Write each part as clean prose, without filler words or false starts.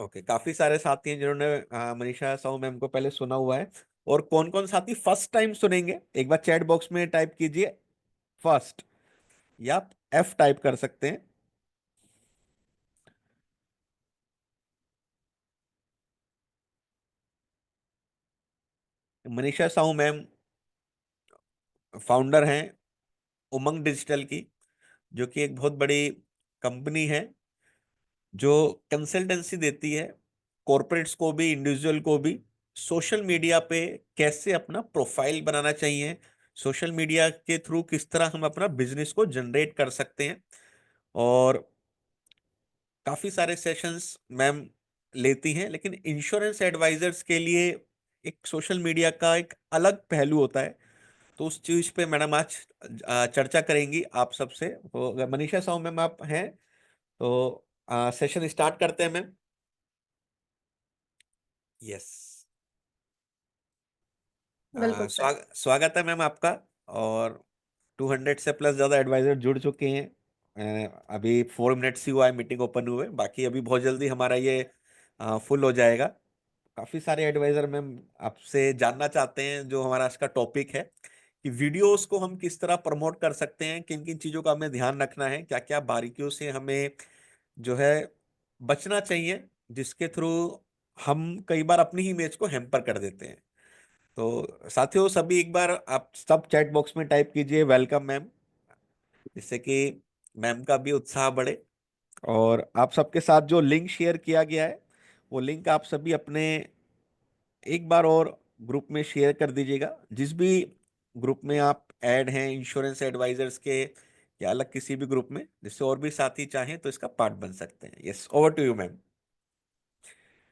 Okay, काफी सारे साथी हैं जिन्होंने मनीषा साहू मैम को पहले सुना हुआ है। और कौन कौन साथी फर्स्ट टाइम सुनेंगे, एक बार चैट बॉक्स में टाइप कीजिए फर्स्ट, या आप एफ टाइप कर सकते हैं। मनीषा साहू मैम फाउंडर हैं उमंग डिजिटल की, जो कि एक बहुत बड़ी कंपनी है जो कंसल्टेंसी देती है कॉरपोरेट्स को भी, इंडिविजुअल को भी, सोशल मीडिया पे कैसे अपना प्रोफाइल बनाना चाहिए, सोशल मीडिया के थ्रू किस तरह हम अपना बिजनेस को जनरेट कर सकते हैं। और काफी सारे सेशंस मैम लेती हैं, लेकिन इंश्योरेंस एडवाइजर्स के लिए एक सोशल मीडिया का एक अलग पहलू होता है। तो उस चीज पे मैडम आज चर्चा करेंगी आप सबसे। तो अगर मनीषा साहू मैम आप हैं तो सेशन स्टार्ट करते हैं मैम। यस, बिल्कुल सर। स्वागत है मैम आपका। और 200 से प्लस ज्यादा एडवाइजर जुड़ चुके हैं। अभी 4 मिनट्स ही हुआ है मीटिंग ओपन हुए, बाकी अभी बहुत जल्दी हमारा ये फुल हो जाएगा। काफी सारे एडवाइजर मैम आपसे जानना चाहते हैं, जो हमारा आज का टॉपिक है कि वीडियोस को हम किस तरह प्रमोट कर सकते हैं, किन किन चीजों का हमें ध्यान रखना है, क्या क्या बारीकियों से हमें जो है बचना चाहिए, जिसके थ्रू हम कई बार अपनी ही इमेज को हैम्पर कर देते हैं। तो साथियों, सभी एक बार आप सब चैट बॉक्स में टाइप कीजिए वेलकम मैम, जिससे कि मैम का भी उत्साह बढ़े। और आप सबके साथ जो लिंक शेयर किया गया है, वो लिंक आप सभी अपने एक बार और ग्रुप में शेयर कर दीजिएगा, जिस भी ग्रुप में आप ऐड हैं इंश्योरेंस एडवाइजर्स के, या अलग किसी भी ग्रुप में, जिससे और भी साथी चाहें तो इसका पार्ट बन सकते हैं। Yes, over to you ma'am.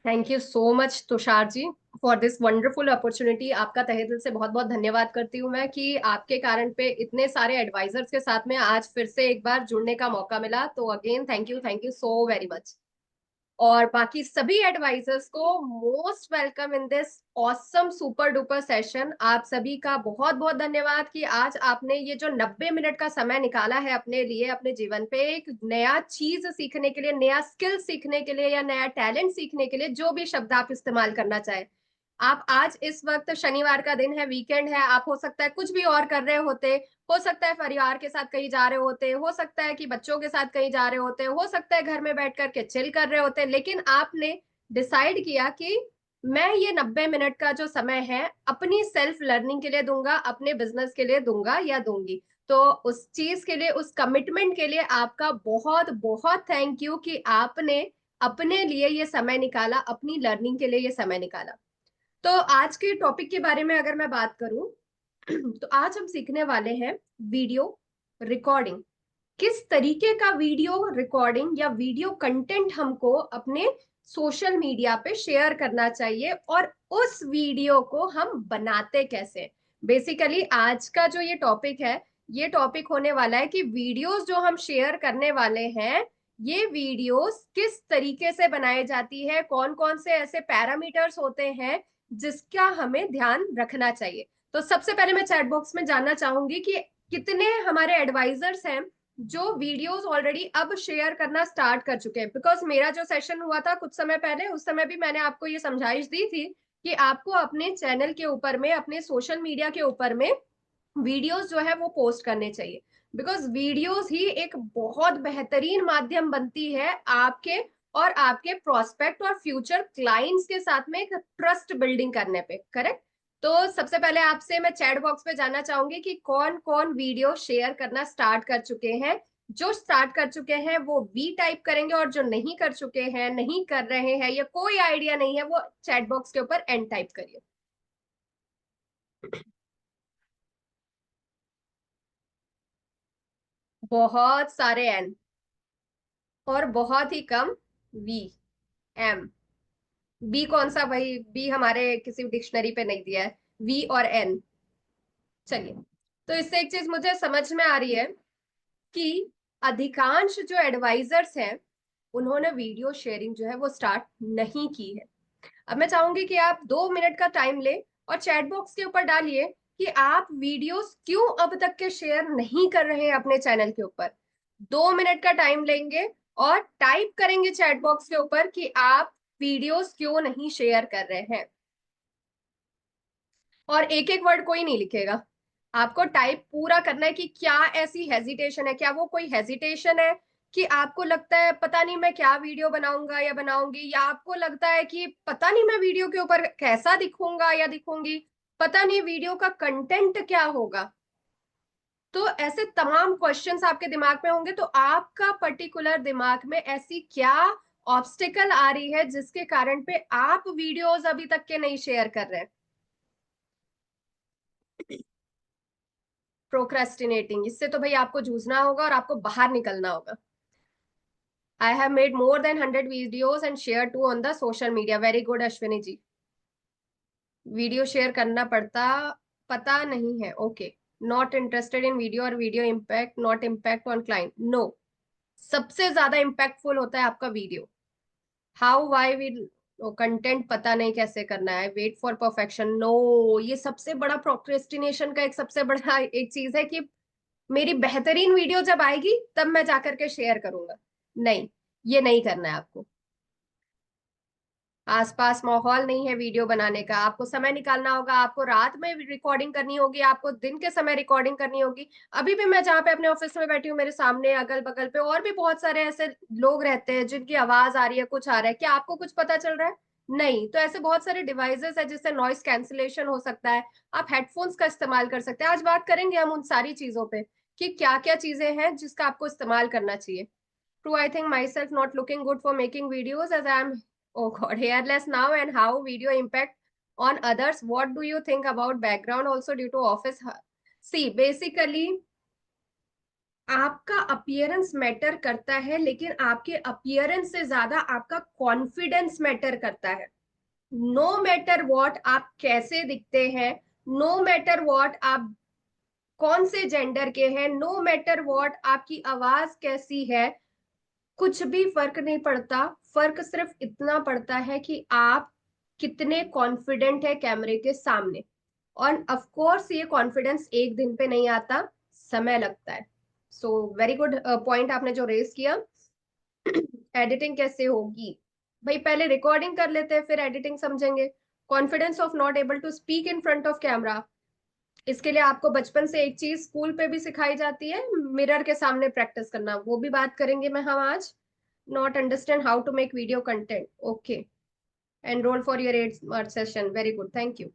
Thank you so much Tushar ji for this wonderful opportunity. आपका तहे दिल से बहुत बहुत धन्यवाद करती हूँ मैं कि आपके कारण पे इतने सारे एडवाइजर्स के साथ में आज फिर से एक बार जुड़ने का मौका मिला। तो again thank you so very much. और बाकी सभी एडवाइजर्स को most welcome in this awesome super duper session. आप सभी का बहुत बहुत धन्यवाद कि आज आपने ये जो 90 मिनट का समय निकाला है अपने लिए, अपने जीवन पे एक नया चीज सीखने के लिए, नया स्किल सीखने के लिए या नया टैलेंट सीखने के लिए, जो भी शब्द आप इस्तेमाल करना चाहे। आप आज इस वक्त शनिवार का दिन है, वीकेंड है, आप हो सकता है कुछ भी और कर रहे होते, हो सकता है परिवार के साथ कहीं जा रहे होते, हो सकता है कि बच्चों के साथ कहीं जा रहे होते, हो सकता है घर में बैठ करके चिल कर रहे होते, लेकिन आपने डिसाइड किया कि मैं ये 90 मिनट का जो समय है अपनी सेल्फ लर्निंग के लिए दूंगा, अपने बिजनेस के लिए दूंगा या दूंगी। तो उस चीज के लिए, उस कमिटमेंट के लिए आपका बहुत बहुत थैंक यू कि आपने अपने लिए ये समय निकाला, अपनी लर्निंग के लिए ये समय निकाला। तो आज के टॉपिक के बारे में अगर मैं बात करूं तो आज हम सीखने वाले हैं वीडियो रिकॉर्डिंग। किस तरीके का वीडियो रिकॉर्डिंग या वीडियो कंटेंट हमको अपने सोशल मीडिया पे शेयर करना चाहिए और उस वीडियो को हम बनाते कैसे। बेसिकली आज का जो ये टॉपिक है, ये टॉपिक होने वाला है कि वीडियोस जो हम शेयर करने वाले हैं, ये वीडियोस किस तरीके से बनाई जाती है, कौन कौन से ऐसे पैरामीटर्स होते हैं जिसका हमें ध्यान रखना चाहिए। तो सबसे पहले मैं चैट बॉक्स में जानना चाहूंगी कि कितने हमारे एडवाइजर्स हैं जो वीडियोस ऑलरेडी अब शेयर करना स्टार्ट कर चुके हैं। बिकॉज मेरा जो सेशन हुआ था कुछ समय पहले, उस समय भी मैंने आपको ये समझाइश दी थी कि आपको अपने चैनल के ऊपर में, अपने सोशल मीडिया के ऊपर में वीडियोस जो है वो पोस्ट करने चाहिए। बिकॉज वीडियोस ही एक बहुत बेहतरीन माध्यम बनती है आपके और आपके प्रोस्पेक्ट और फ्यूचर क्लाइंट्स के साथ में एक ट्रस्ट बिल्डिंग करने पे। करेक्ट। तो सबसे पहले आपसे मैं चैट बॉक्स पे जानना चाहूंगी कि कौन कौन वीडियो शेयर करना स्टार्ट कर चुके हैं। जो स्टार्ट कर चुके हैं वो वी टाइप करेंगे, और जो नहीं कर चुके हैं, नहीं कर रहे हैं या कोई आइडिया नहीं है, वो चैट बॉक्स के ऊपर एन टाइप करिए। बहुत सारे एन और बहुत ही कम वी। एम। बी कौन सा भाई? बी हमारे किसी डिक्शनरी पे नहीं दिया है। वी और एन। चलिए। तो इससे एक चीज मुझे समझ में आ रही है कि अधिकांश जो एडवाइजर्स हैं उन्होंने वीडियो शेयरिंग जो है वो स्टार्ट नहीं की है। अब मैं चाहूंगी कि आप 2 मिनट का टाइम ले और चैट बॉक्स के ऊपर डालिए कि आप वीडियोस क्यों अब तक के शेयर नहीं कर रहे हैं अपने चैनल के ऊपर। 2 मिनट का टाइम लेंगे और टाइप करेंगे चैट बॉक्स के ऊपर कि आप वीडियोस क्यों नहीं शेयर कर रहे हैं। और एक एक वर्ड कोई नहीं लिखेगा, आपको टाइप पूरा करना है कि क्या ऐसी हेजिटेशन है, क्या वो कोई हेजिटेशन है कि आपको लगता है पता नहीं मैं क्या वीडियो बनाऊंगा या बनाऊंगी, या आपको लगता है कि पता नहीं मैं वीडियो के ऊपर कैसा दिखूंगा या दिखूंगी, पता नहीं वीडियो का कंटेंट क्या होगा। तो ऐसे तमाम क्वेश्चंस आपके दिमाग में होंगे, तो आपका पर्टिकुलर दिमाग में ऐसी क्या ऑब्स्टिकल आ रही है जिसके कारण पे आप वीडियोस अभी तक के नहीं शेयर कर रहे हैं। प्रोक्रेस्टिनेटिंग, इससे तो भाई आपको जूझना होगा और आपको बाहर निकलना होगा। I have made more than 100 videos and share to on the social media. Very good Ashwini ji. Video share करना पड़ता, पता नहीं है, okay. Not interested in video और video impact, not impact on client, no. सबसे ज्यादा इम्पैक्टफुल होता है आपका video. How why will content पता नहीं कैसे करना है, वेट फॉर परफेक्शन, नो। ये सबसे बड़ा प्रोक्रेस्टिनेशन का एक सबसे बड़ा एक चीज है कि मेरी बेहतरीन वीडियो जब आएगी तब मैं जाकर के शेयर करूंगा। नहीं, ये नहीं करना है आपको। आसपास माहौल नहीं है वीडियो बनाने का, आपको समय निकालना होगा, आपको रात में रिकॉर्डिंग करनी होगी, आपको दिन के समय रिकॉर्डिंग करनी होगी। अभी भी मैं जहाँ पे अपने ऑफिस में बैठी हूँ, मेरे सामने अगल बगल पे और भी बहुत सारे ऐसे लोग रहते हैं जिनकी आवाज आ रही है, कुछ आ रहा है, क्या आपको कुछ पता चल रहा है? नहीं। तो ऐसे बहुत सारे डिवाइसेस है जिससे नॉइस कैंसिलेशन हो सकता है, आप हेडफोन्स का इस्तेमाल कर सकते हैं। आज बात करेंगे हम उन सारी चीजों पे कि क्या क्या चीजें हैं जिसका आपको इस्तेमाल करना चाहिए। True, I think myself not looking good for making videos as I am, oh God, hairless now, and how video impact on others. What do you think about background also due to office? See, basically आपका appearance matter करता है, लेकिन आपके appearance से ज्यादा आपका confidence matter करता है। नो मैटर वॉट आप कैसे दिखते हैं, नो मैटर वॉट आप कौन से जेंडर के हैं, नो मैटर वॉट आपकी आवाज कैसी है, कुछ भी फर्क नहीं पड़ता। फर्क सिर्फ इतना पड़ता है कि आप कितने कॉन्फिडेंट है कैमरे के सामने। और ऑफ कोर्स ये कॉन्फिडेंस एक दिन पे नहीं आता, समय लगता है। सो वेरी गुड पॉइंट आपने जो रेज किया। एडिटिंग कैसे होगी? भाई पहले रिकॉर्डिंग कर लेते हैं फिर एडिटिंग समझेंगे। Confidence of not able to speak in front of camera, इसके लिए आपको बचपन से एक चीज स्कूल पे भी सिखाई जाती है, मिरर के सामने प्रैक्टिस करना, वो भी बात करेंगे मैं हम आज। Not understand how to make video content, okay. Enroll for your 8 session, very good, thank you.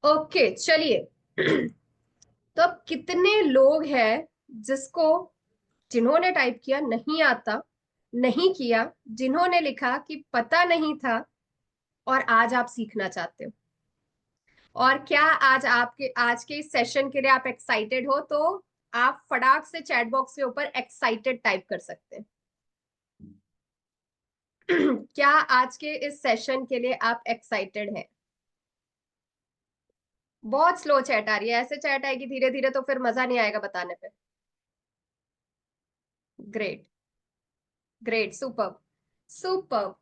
Okay चलिए। तो अब कितने लोग हैं जिसको, जिन्होंने टाइप किया नहीं आता, नहीं किया, जिन्होंने लिखा कि पता नहीं था, और आज आप सीखना चाहते हो। और क्या आज आपके आज के इस सेशन के लिए आप एक्साइटेड हो? तो आप फटाक से चैट बॉक्स के ऊपर एक्साइटेड टाइप कर सकते हैं। क्या आज के इस सेशन के लिए आप एक्साइटेड हैं? बहुत स्लो चैट आ रही है, ऐसे चैट आएगी धीरे धीरे तो फिर मजा नहीं आएगा बताने पे। Great, great, super, super.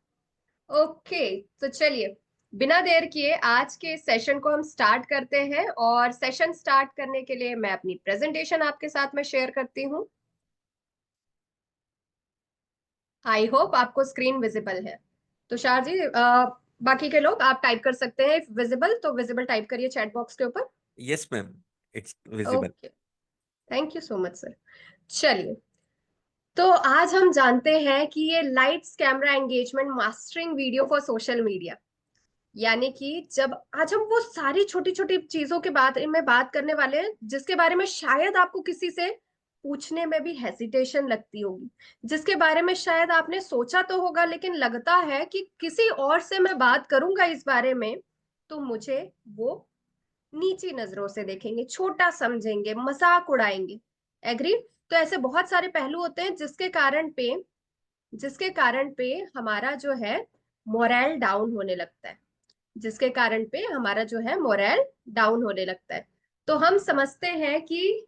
Okay, तो चलिए बिना देर किए आज के सेशन को हम स्टार्ट करते हैं, और सेशन स्टार्ट करने के लिए मैं अपनी प्रेजेंटेशन आपके साथ में शेयर करती हूँ। आई होप आपको स्क्रीन विजिबल है। तुषार जी, बाकी के लोग आप टाइप कर सकते हैं, विजिबल तो विजिबल टाइप करिए चैट बॉक्स के ऊपर। Yes ma'am, it's visible. Okay, thank you so much sir. चलिए, तो आज हम जानते हैं कि ये lights camera engagement mastering video for social media, यानी कि जब आज हम वो सारी छोटी छोटी चीजों के बारे में बात करने वाले हैं जिसके बारे में शायद आपको किसी से पूछने में भी हेजिटेशन लगती होगी, जिसके बारे में शायद आपने सोचा तो होगा लेकिन लगता है कि किसी और से मैं बात करूंगा इस बारे में तो मुझे वो नीची नजरों से देखेंगे, छोटा समझेंगे, मजाक उड़ाएंगे। एग्री? तो ऐसे बहुत सारे पहलू होते हैं जिसके कारण पे हमारा जो है मोरल डाउन होने लगता है, जिसके कारण पे हमारा जो है मोरल डाउन होने लगता है। तो हम समझते हैं कि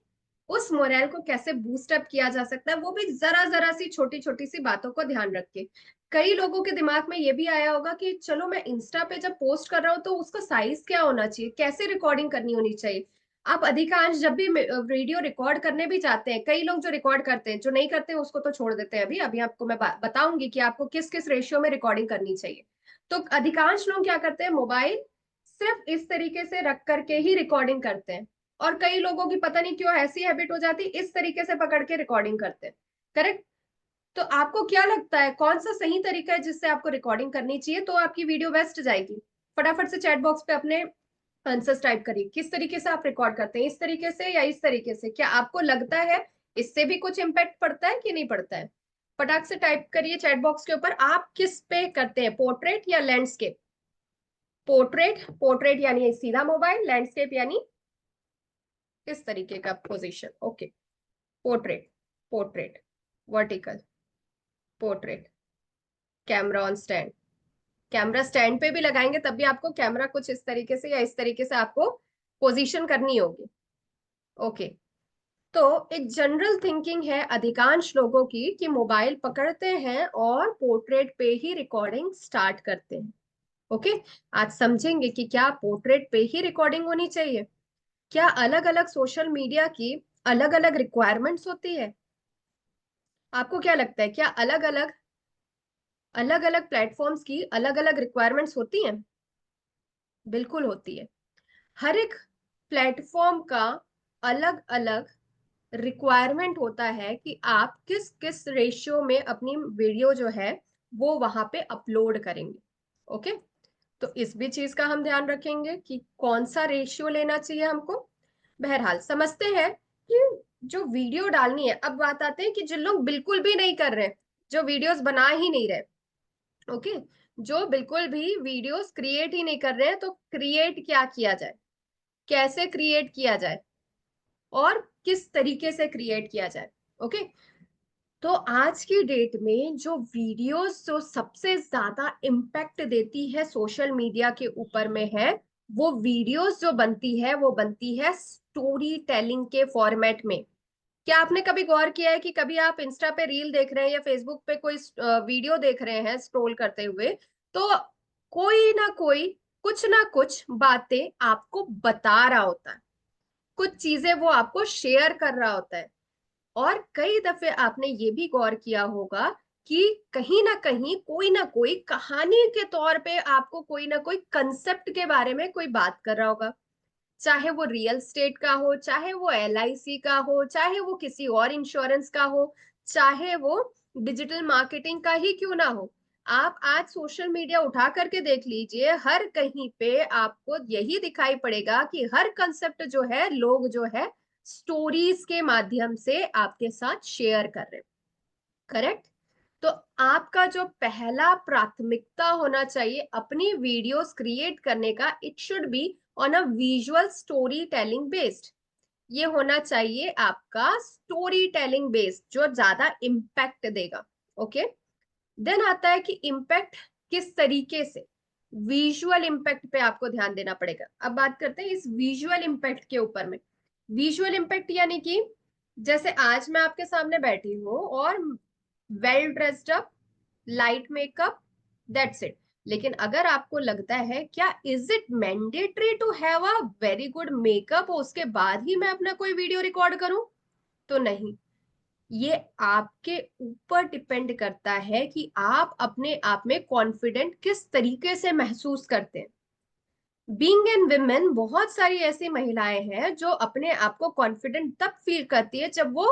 उस मोरल को कैसे बूस्ट अप किया जा सकता है, वो भी जरा जरा सी छोटी छोटी सी बातों को ध्यान रख के। कई लोगों के दिमाग में ये भी आया होगा कि चलो मैं इंस्टा पे जब पोस्ट कर रहा हूँ तो उसका साइज क्या होना चाहिए, कैसे रिकॉर्डिंग करनी होनी चाहिए। आप अधिकांश जब भी वीडियो रिकॉर्ड करने भी जाते हैं, कई लोग जो रिकॉर्ड करते हैं, जो नहीं करते हैं उसको तो छोड़ देते हैं। अभी अभी आपको मैं बताऊंगी कि आपको किस किस रेशियो में रिकॉर्डिंग करनी चाहिए। तो अधिकांश लोग क्या करते हैं, मोबाइल सिर्फ इस तरीके से रख करके ही रिकॉर्डिंग करते हैं। और कई लोगों की पता नहीं क्यों ऐसी हैबिट हो जाती, इस तरीके से पकड़ के रिकॉर्डिंग करते हैं। करेक्ट। तो आपको क्या लगता है कौन सा सही तरीका है जिससे आपको रिकॉर्डिंग करनी चाहिए, तो आपकी वीडियो बेस्ट जाएगी? फटाफट से चैट बॉक्स पे अपने आंसर्स टाइप करिए। किस तरीके से आप रिकॉर्ड करते हैं, इस तरीके से या इस तरीके से? क्या आपको लगता है इससे भी कुछ इम्पैक्ट पड़ता है कि नहीं पड़ता है? फटाक से टाइप करिए चैट बॉक्स के ऊपर। आप किस पे करते हैं, पोर्ट्रेट या लैंडस्केप? पोर्ट्रेट, पोर्ट्रेट यानी सीधा मोबाइल, लैंडस्केप यानी किस तरीके का position? Okay, portrait, portrait, vertical, portrait, camera on stand. Camera stand पे भी लगाएंगे तब भी आपको कैमरा कुछ इस तरीके से या इस तरीके से आपको पोजीशन करनी होगी। ओके। तो एक जनरल थिंकिंग है अधिकांश लोगों की कि मोबाइल पकड़ते हैं और पोर्ट्रेट पे ही रिकॉर्डिंग स्टार्ट करते हैं। ओके। आज समझेंगे कि क्या पोर्ट्रेट पे ही रिकॉर्डिंग होनी चाहिए, क्या अलग अलग सोशल मीडिया की अलग अलग रिक्वायरमेंट्स होती है। आपको क्या लगता है, क्या अलग अलग प्लेटफॉर्म्स की अलग अलग रिक्वायरमेंट्स होती हैं? बिल्कुल होती है। हर एक प्लेटफॉर्म का अलग अलग रिक्वायरमेंट होता है कि आप किस किस रेशियो में अपनी वीडियो जो है वो वहां पे अपलोड करेंगे। ओके। तो इस भी चीज का हम ध्यान रखेंगे कि कौन सा रेशियो लेना चाहिए हमको। बहरहाल समझते हैं कि जो वीडियो डालनी है, अब बात आते हैं कि जिन लोग बिल्कुल भी नहीं कर रहे, जो वीडियोस बना ही नहीं रहे। ओके। जो बिल्कुल भी वीडियोस क्रिएट ही नहीं कर रहे हैं, तो क्रिएट क्या किया जाए, कैसे क्रिएट किया जाए और किस तरीके से क्रिएट किया जाए। ओके। तो आज की डेट में जो वीडियोस जो सबसे ज्यादा इम्पैक्ट देती है सोशल मीडिया के ऊपर में है, वो वीडियोस जो बनती है वो बनती है स्टोरी टेलिंग के फॉर्मेट में। क्या आपने कभी गौर किया है कि कभी आप इंस्टा पे रील देख रहे हैं या फेसबुक पे कोई वीडियो देख रहे हैं स्क्रॉल करते हुए, तो कोई ना कोई कुछ ना कुछ बातें आपको बता रहा होता है, कुछ चीजें वो आपको शेयर कर रहा होता है। और कई दफे आपने ये भी गौर किया होगा कि कहीं ना कोई कहानी के तौर पे आपको कोई ना कोई कंसेप्ट के बारे में कोई बात कर रहा होगा। चाहे वो रियल स्टेट का हो, चाहे वो LIC का हो, चाहे वो किसी और इंश्योरेंस का हो, चाहे वो डिजिटल मार्केटिंग का ही क्यों ना हो। आप आज सोशल मीडिया उठा करके देख लीजिए, हर कहीं पे आपको यही दिखाई पड़ेगा कि हर कंसेप्ट जो है लोग जो है स्टोरीज के माध्यम से आपके साथ शेयर कर रहे हैं। करेक्ट। तो आपका जो पहला प्राथमिकता होना चाहिए अपनी वीडियोस क्रिएट करने का, it should be on a visual story telling based. ये होना चाहिए आपका स्टोरी टेलिंग बेस्ड जो ज्यादा इम्पैक्ट देगा। ओके। देन आता है कि इम्पैक्ट किस तरीके से, विजुअल इम्पैक्ट पे आपको ध्यान देना पड़ेगा। अब बात करते हैं इस विजुअल इम्पैक्ट के ऊपर में। विजुअल इम्पैक्ट यानी कि जैसे आज मैं आपके सामने बैठी हूँ और well dressed up, light makeup, that's it. लेकिन अगर आपको लगता है क्या is it mandatory to have a very good makeup उसके बाद ही मैं अपना कोई वीडियो रिकॉर्ड करूं, तो नहीं। ये आपके ऊपर डिपेंड करता है कि आप अपने आप में कॉन्फिडेंट किस तरीके से महसूस करते हैं। बीइंग एन विमेन, बहुत सारी ऐसी महिलाएं हैं जो अपने आप को कॉन्फिडेंट तब फील करती है जब वो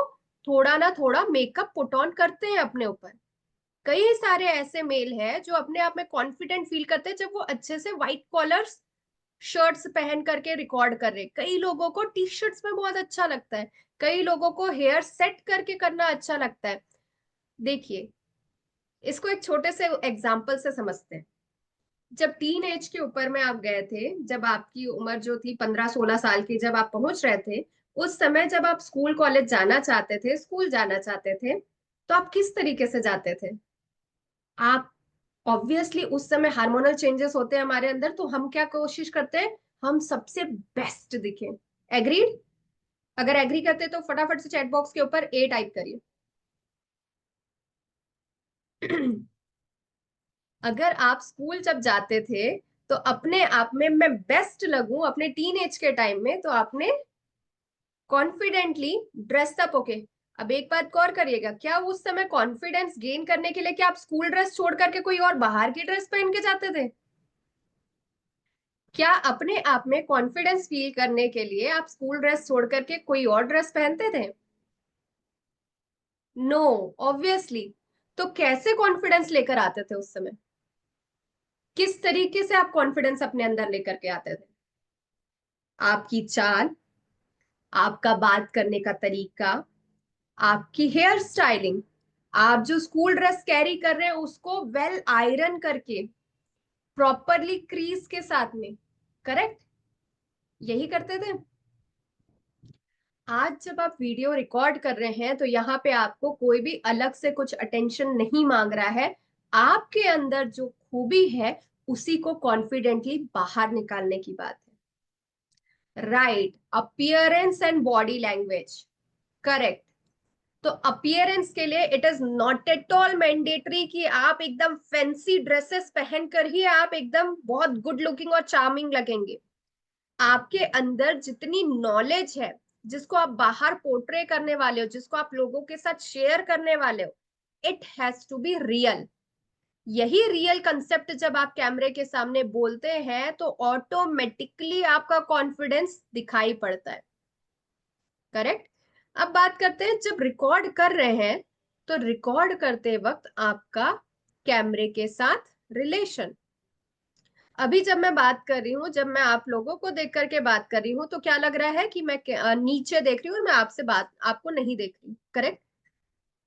थोड़ा ना थोड़ा मेकअप पुट ऑन करते हैं अपने ऊपर। कई सारे ऐसे मेल हैं जो अपने आप में कॉन्फिडेंट फील करते हैं जब वो अच्छे से व्हाइट कॉलर्स शर्ट्स पहन करके रिकॉर्ड कर रहे। कई लोगों को टी शर्ट्स में बहुत अच्छा लगता है, कई लोगों को हेयर सेट करके करना अच्छा लगता है। देखिए, इसको एक छोटे से एग्जाम्पल से समझते हैं। जब टीन एज के ऊपर में आप गए थे, जब आपकी उम्र जो थी 15-16 साल की, जब आप पहुंच रहे थे, उस समय जब आप स्कूल कॉलेज जाना चाहते थे, स्कूल जाना चाहते थे, तो आप किस तरीके से जाते थे? आप ऑब्वियसली उस समय हार्मोनल चेंजेस होते हैं हमारे अंदर, तो हम क्या कोशिश करते हैं, हम सबसे बेस्ट दिखें। एग्रीड? अगर एग्री करते तो फटाफट से चैट बॉक्स के ऊपर A टाइप करिए। अगर आप स्कूल जब जाते थे तो अपने आप में मैं बेस्ट लगूं अपने टीन एज के टाइम में, तो आपने कॉन्फिडेंटली ड्रेस अप, ओके। अब एक बात गौर करिएगा, क्या उस समय कॉन्फिडेंस गेन करने के लिए क्या आप स्कूल ड्रेस छोड़ करके कोई और बाहर की ड्रेस पहन के जाते थे? क्या अपने आप में कॉन्फिडेंस फील करने के लिए आप स्कूल ड्रेस छोड़ करके कोई और ड्रेस पहनते थे? No, obviously. तो कैसे कॉन्फिडेंस लेकर आते थे उस समय? किस तरीके से आप कॉन्फिडेंस अपने अंदर लेकर के आते थे? आपकी चाल, आपका बात करने का तरीका, आपकी हेयर स्टाइलिंग, आप जो स्कूल ड्रेस कैरी कर रहे हैं उसको वेल आयरन करके प्रॉपरली क्रीज के साथ में, करेक्ट, यही करते थे। आज जब आप वीडियो रिकॉर्ड कर रहे हैं तो यहाँ पे आपको कोई भी अलग से कुछ अटेंशन नहीं मांग रहा है। आपके अंदर जो खूबी है उसी को कॉन्फिडेंटली बाहर निकालने की बात है। Right, appearance and body language, correct. तो अपियरेंस के लिए it is not at all mandatory कि आप एकदम फैंसी ड्रेसेस पहनकर ही आप एकदम बहुत गुड लुकिंग और चार्मिंग लगेंगे। आपके अंदर जितनी नॉलेज है, जिसको आप बाहर पोर्ट्रे करने वाले हो, जिसको आप लोगों के साथ शेयर करने वाले हो, it has to be real. यही रियल कंसेप्ट जब आप कैमरे के सामने बोलते हैं तो ऑटोमेटिकली आपका कॉन्फिडेंस दिखाई पड़ता है, करेक्ट। अब बात करते हैं जब रिकॉर्ड कर रहे हैं, तो रिकॉर्ड करते वक्त आपका कैमरे के साथ रिलेशन। अभी जब मैं बात कर रही हूँ, जब मैं आप लोगों को देख करके बात कर रही हूँ तो क्या लग रहा है कि मैं नीचे देख रही हूँ और मैं आपसे बात आपको नहीं देख रही, करेक्ट।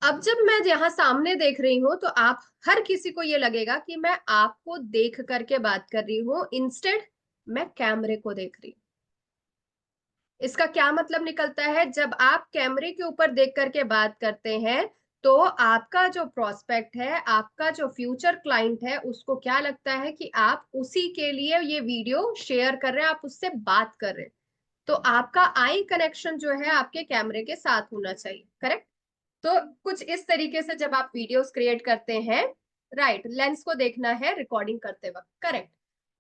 अब जब मैं यहाँ सामने देख रही हूँ तो आप हर किसी को ये लगेगा कि मैं आपको देख करके बात कर रही हूँ, इंस्टेड मैं कैमरे को देख रही हूँ। इसका क्या मतलब निकलता है, जब आप कैमरे के ऊपर देख करके बात करते हैं तो आपका जो प्रोस्पेक्ट है, आपका जो फ्यूचर क्लाइंट है, उसको क्या लगता है कि आप उसी के लिए ये वीडियो शेयर कर रहे हैं, आप उससे बात कर रहे हैं। तो आपका आई कनेक्शन जो है आपके कैमरे के साथ होना चाहिए, करेक्ट। तो कुछ इस तरीके से जब आप वीडियोस क्रिएट करते हैं, राइट, लेंस को देखना है रिकॉर्डिंग करते वक्त, करेक्ट।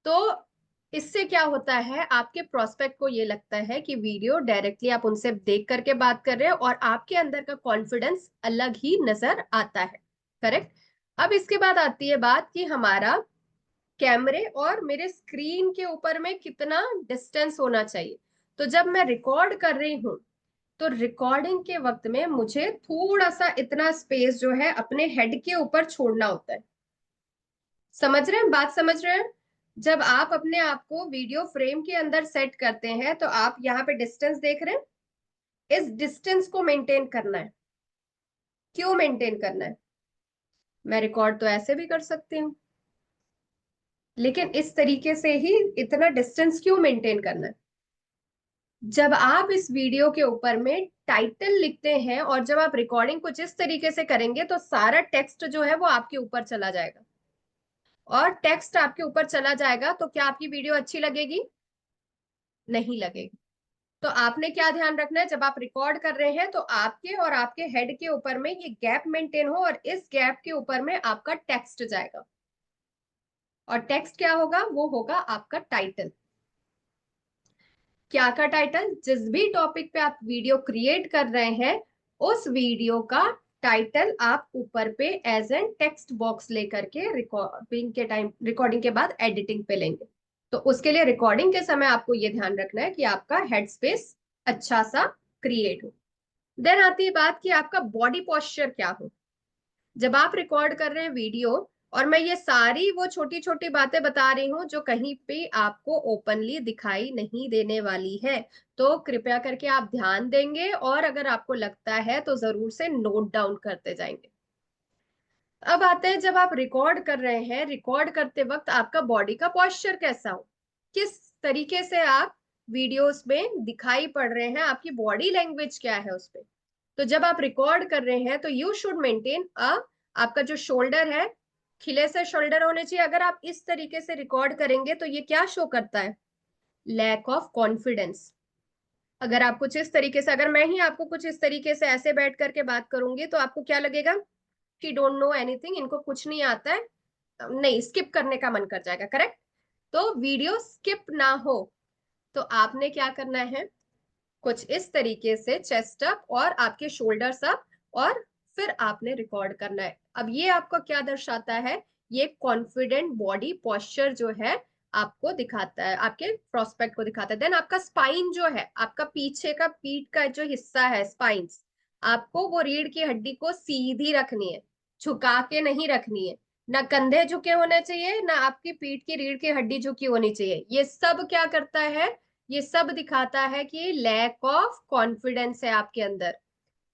तो इससे क्या होता है, आपके प्रोस्पेक्ट को ये लगता है कि वीडियो डायरेक्टली आप उनसे देख करके बात कर रहे हो और आपके अंदर का कॉन्फिडेंस अलग ही नजर आता है, करेक्ट। अब इसके बाद आती है बात कि हमारा कैमरे और मेरे स्क्रीन के ऊपर में कितना डिस्टेंस होना चाहिए। तो जब मैं रिकॉर्ड कर रही हूँ तो रिकॉर्डिंग के वक्त में मुझे थोड़ा सा इतना स्पेस जो है अपने हेड के ऊपर छोड़ना होता है। समझ रहे हैं, बात समझ रहे हैं? जब आप अपने आप को वीडियो फ्रेम के अंदर सेट करते हैं तो आप यहाँ पे डिस्टेंस देख रहे हैं, इस डिस्टेंस को मेंटेन करना है। क्यों मेंटेन करना है? मैं रिकॉर्ड तो ऐसे भी कर सकती हूँ, लेकिन इस तरीके से ही इतना डिस्टेंस क्यों मेंटेन करना है? जब आप इस वीडियो के ऊपर में टाइटल लिखते हैं और जब आप रिकॉर्डिंग कुछ इस तरीके से करेंगे तो सारा टेक्स्ट जो है वो आपके ऊपर चला जाएगा, और टेक्स्ट आपके ऊपर चला जाएगा तो क्या आपकी वीडियो अच्छी लगेगी? नहीं लगेगी। तो आपने क्या ध्यान रखना है, जब आप रिकॉर्ड कर रहे हैं तो आपके और आपके हेड के ऊपर में ये गैप मेंटेन हो और इस गैप के ऊपर में आपका टेक्स्ट जाएगा, और टेक्स्ट क्या होगा, वो होगा आपका टाइटल। क्या का टाइटल? जिस भी टॉपिक पे आप वीडियो क्रिएट कर रहे हैं उस वीडियो का टाइटल आप ऊपर पे एज एन टेक्स्ट बॉक्स लेकर के रिकॉर्डिंग के बाद एडिटिंग पे लेंगे। तो उसके लिए रिकॉर्डिंग के समय आपको ये ध्यान रखना है कि आपका हेड स्पेस अच्छा सा क्रिएट हो। देन आती है बात कि आपका बॉडी पोस्चर क्या हो। जब आप रिकॉर्ड कर रहे हैं वीडियो, और मैं ये सारी वो छोटी छोटी बातें बता रही हूँ जो कहीं पे आपको ओपनली दिखाई नहीं देने वाली है, तो कृपया करके आप ध्यान देंगे और अगर आपको लगता है तो जरूर से नोट डाउन करते जाएंगे। अब आते हैं, जब आप रिकॉर्ड कर रहे हैं, रिकॉर्ड करते वक्त आपका बॉडी का पोस्चर कैसा हो, किस तरीके से आप वीडियोस में दिखाई पड़ रहे हैं, आपकी बॉडी लैंग्वेज क्या है उस पे। तो जब आप रिकॉर्ड कर रहे हैं तो यू शुड मेंटेन अ, आपका जो शोल्डर है, खिले से शोल्डर होने चाहिए। अगर आप इस तरीके से रिकॉर्ड करेंगे तो ये क्या शो करता है? Lack of confidence. अगर आप कुछ इस तरीके से, अगर मैं ही आपको कुछ इस तरीके से ऐसे बैठ करके बात करूंगी तो आपको क्या लगेगा कि डोंट नो एनीथिंग, इनको कुछ नहीं आता है, नहीं, स्किप करने का मन कर जाएगा, करेक्ट। तो वीडियो स्किप ना हो तो आपने क्या करना है, कुछ इस तरीके से, चेस्ट अप और आपके शोल्डर्स अप, और फिर आपने रिकॉर्ड करना है। अब ये आपको क्या दर्शाता है? ये कॉन्फिडेंट बॉडी पोस्चर जो है आपको दिखाता है, आपके प्रोस्पेक्ट को दिखाता है। देन आपका स्पाइन जो है, आपका पीछे का पीठ का जो हिस्सा है स्पाइंस, आपको वो रीढ़ की हड्डी को सीधी रखनी है, झुका के नहीं रखनी है। ना कंधे झुके होने चाहिए, ना आपकी पीठ की रीढ़ की हड्डी झुकी होनी चाहिए। ये सब क्या करता है? ये सब दिखाता है कि लैक ऑफ कॉन्फिडेंस है आपके अंदर।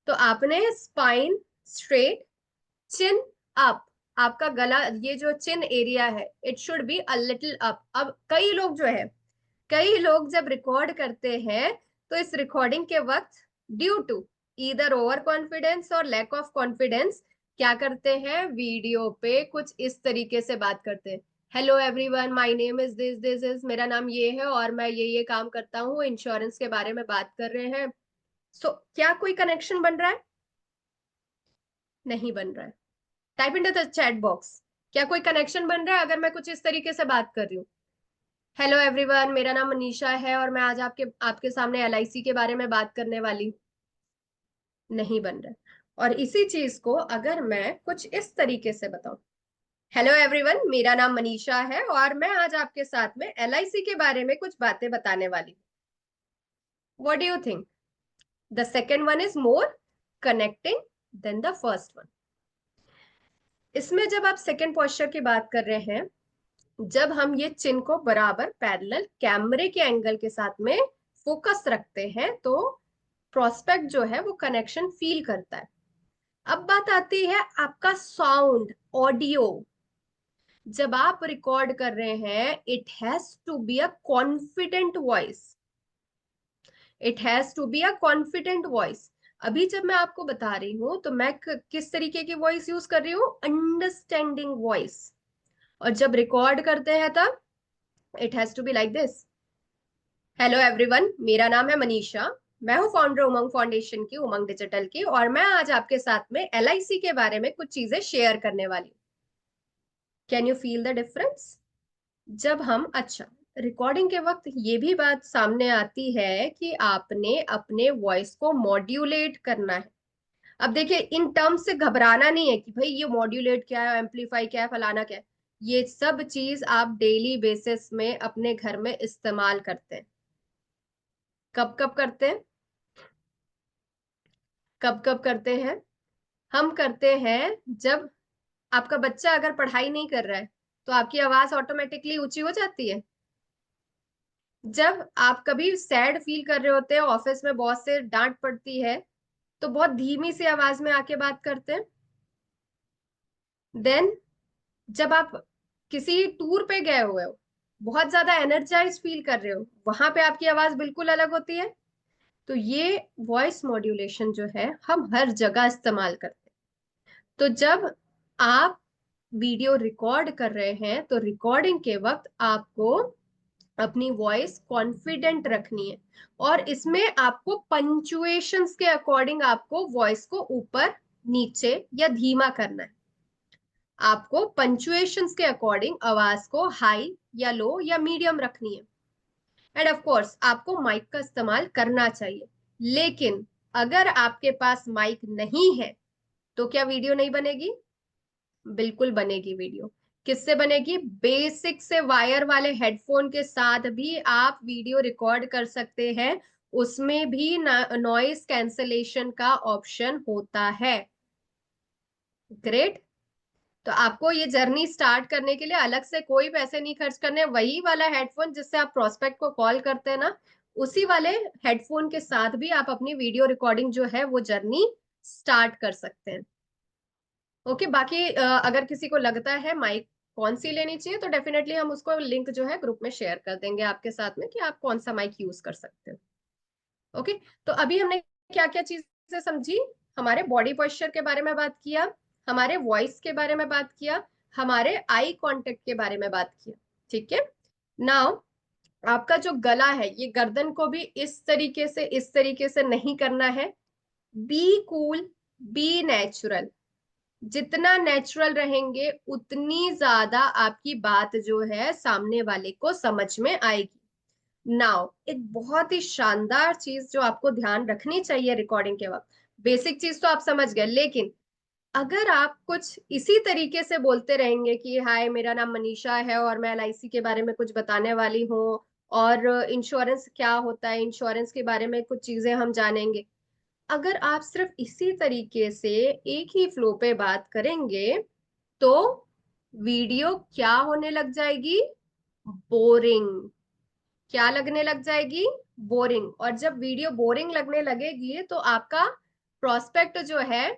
तो आपने स्पाइन स्ट्रेट, चिन अप, आपका गला, ये जो चिन एरिया है, it should be a little up. अब कई लोग जब रिकॉर्ड करते हैं, तो इस रिकॉर्डिंग के वक्त due to either over confidence और लैक ऑफ कॉन्फिडेंस, क्या करते हैं, वीडियो पे कुछ इस तरीके से बात करते हैं। Hello everyone, my name is this this is, मेरा नाम ये है और मैं ये काम करता हूँ, इंश्योरेंस के बारे में बात कर रहे हैं। क्या कोई कनेक्शन बन रहा है? नहीं बन रहा है। Type in the chat box, क्या कोई कनेक्शन बन रहा है अगर मैं कुछ इस तरीके से बात कर रही हूँ? हेलो एवरीवन, मेरा नाम मनीषा है और मैं आज आपके आपके सामने एलआईसी के बारे में बात करने वाली। नहीं बन रहा है। और इसी चीज को अगर मैं कुछ इस तरीके से बताऊं, हेलो एवरीवन, मेरा नाम मनीषा है और मैं आज आपके साथ में एलआईसी के बारे में कुछ बातें बताने वाली। What do you think? The second one is more connecting than the first one. इसमें जब आप सेकेंड पोस्चर की बात कर रहे हैं, जब हम ये चिन को बराबर पैरेलल कैमरे के एंगल के साथ में फोकस रखते हैं, तो प्रोस्पेक्ट जो है वो कनेक्शन फील करता है। अब बात आती है आपका साउंड, ऑडियो। जब आप रिकॉर्ड कर रहे हैं, it has to be a confident voice, it has to be a confident voice. अभी जब मैं आपको बता रही हूं, तो मैं किस तरीके की वॉइस यूज कर रही हूँ? Understanding voice. और जब रिकॉर्ड करते हैं, तब it has to be like this. Hello everyone, मेरा नाम है मनीषा, मैं हूं फाउंडर उमंग फाउंडेशन की, उमंग डिजिटल की, और मैं आज आपके साथ में एलआईसी के बारे में कुछ चीजें शेयर करने वाली हूँ। Can you feel the difference? जब हम, अच्छा, रिकॉर्डिंग के वक्त ये भी बात सामने आती है कि आपने अपने वॉइस को मॉड्यूलेट करना है। अब देखिए, इन टर्म्स से घबराना नहीं है कि भाई ये मॉड्यूलेट क्या है, एम्पलीफाई क्या है, फलाना क्या है। ये सब चीज आप डेली बेसिस में अपने घर में इस्तेमाल करते हैं। कब कब करते हैं? कब कब करते हैं? हम करते हैं जब आपका बच्चा अगर पढ़ाई नहीं कर रहा है, तो आपकी आवाज ऑटोमेटिकली ऊंची हो जाती है। जब आप कभी सैड फील कर रहे होते हैं, ऑफिस में बॉस से डांट पड़ती है, तो बहुत धीमी सी आवाज में आके बात करते हैं। देन जब आप किसी टूर पे गए हुए हो, बहुत ज्यादा एनर्जाइज फील कर रहे हो, वहां पे आपकी आवाज बिल्कुल अलग होती है। तो ये वॉइस मॉड्यूलेशन जो है, हम हर जगह इस्तेमाल करते हैं। तो जब आप वीडियो रिकॉर्ड कर रहे हैं, तो रिकॉर्डिंग के वक्त आपको अपनी वॉइस कॉन्फिडेंट रखनी है, और इसमें आपको पंचुएशंस के अकॉर्डिंग आपको वॉइस को ऊपर, नीचे या धीमा करना है। आपको पंचुएशंस के अकॉर्डिंग आवाज को हाई या लो या मीडियम रखनी है। एंड ऑफ कोर्स आपको माइक का इस्तेमाल करना चाहिए। लेकिन अगर आपके पास माइक नहीं है, तो क्या वीडियो नहीं बनेगी? बिल्कुल बनेगी वीडियो। किससे बनेगी? बेसिक से वायर वाले हेडफोन के साथ भी आप वीडियो रिकॉर्ड कर सकते हैं। उसमें भी नॉइस कैंसलेशन का ऑप्शन होता है। ग्रेट। तो आपको ये जर्नी स्टार्ट करने के लिए अलग से कोई पैसे नहीं खर्च करने। वही वाला हेडफोन जिससे आप प्रोस्पेक्ट को कॉल करते हैं ना, उसी वाले हेडफोन के साथ भी आप अपनी वीडियो रिकॉर्डिंग जो है वो जर्नी स्टार्ट कर सकते हैं। ओके, बाकी अगर किसी को लगता है माइक कौन सी लेनी चाहिए, तो डेफिनेटली हम उसको लिंक जो है ग्रुप में शेयर कर देंगे आपके साथ में, कि आप कौन सा माइक यूज कर सकते हो। ओके। तो अभी हमने क्या क्या चीजें समझी? हमारे बॉडी पोस्चर के बारे में बात किया, हमारे वॉइस के बारे में बात किया, हमारे आई कांटेक्ट के बारे में बात किया। ठीक है। नाउ आपका जो गला है, ये गर्दन को भी इस तरीके से नहीं करना है। Be cool, be natural. जितना नेचुरल रहेंगे, उतनी ज्यादा आपकी बात जो है सामने वाले को समझ में आएगी। नाउ एक बहुत ही शानदार चीज जो आपको ध्यान रखनी चाहिए रिकॉर्डिंग के वक्त, बेसिक चीज तो आप समझ गए, लेकिन अगर आप कुछ इसी तरीके से बोलते रहेंगे कि हाय मेरा नाम मनीषा है और मैं एलआईसी के बारे में कुछ बताने वाली हूँ, और इंश्योरेंस क्या होता है, इंश्योरेंस के बारे में कुछ चीजें हम जानेंगे, अगर आप सिर्फ इसी तरीके से एक ही फ्लो पे बात करेंगे तो वीडियो क्या होने लग जाएगी, बोरिंग। क्या लगने लग जाएगी, बोरिंग। और जब वीडियो बोरिंग लगने लगेगी तो आपका प्रोस्पेक्ट जो है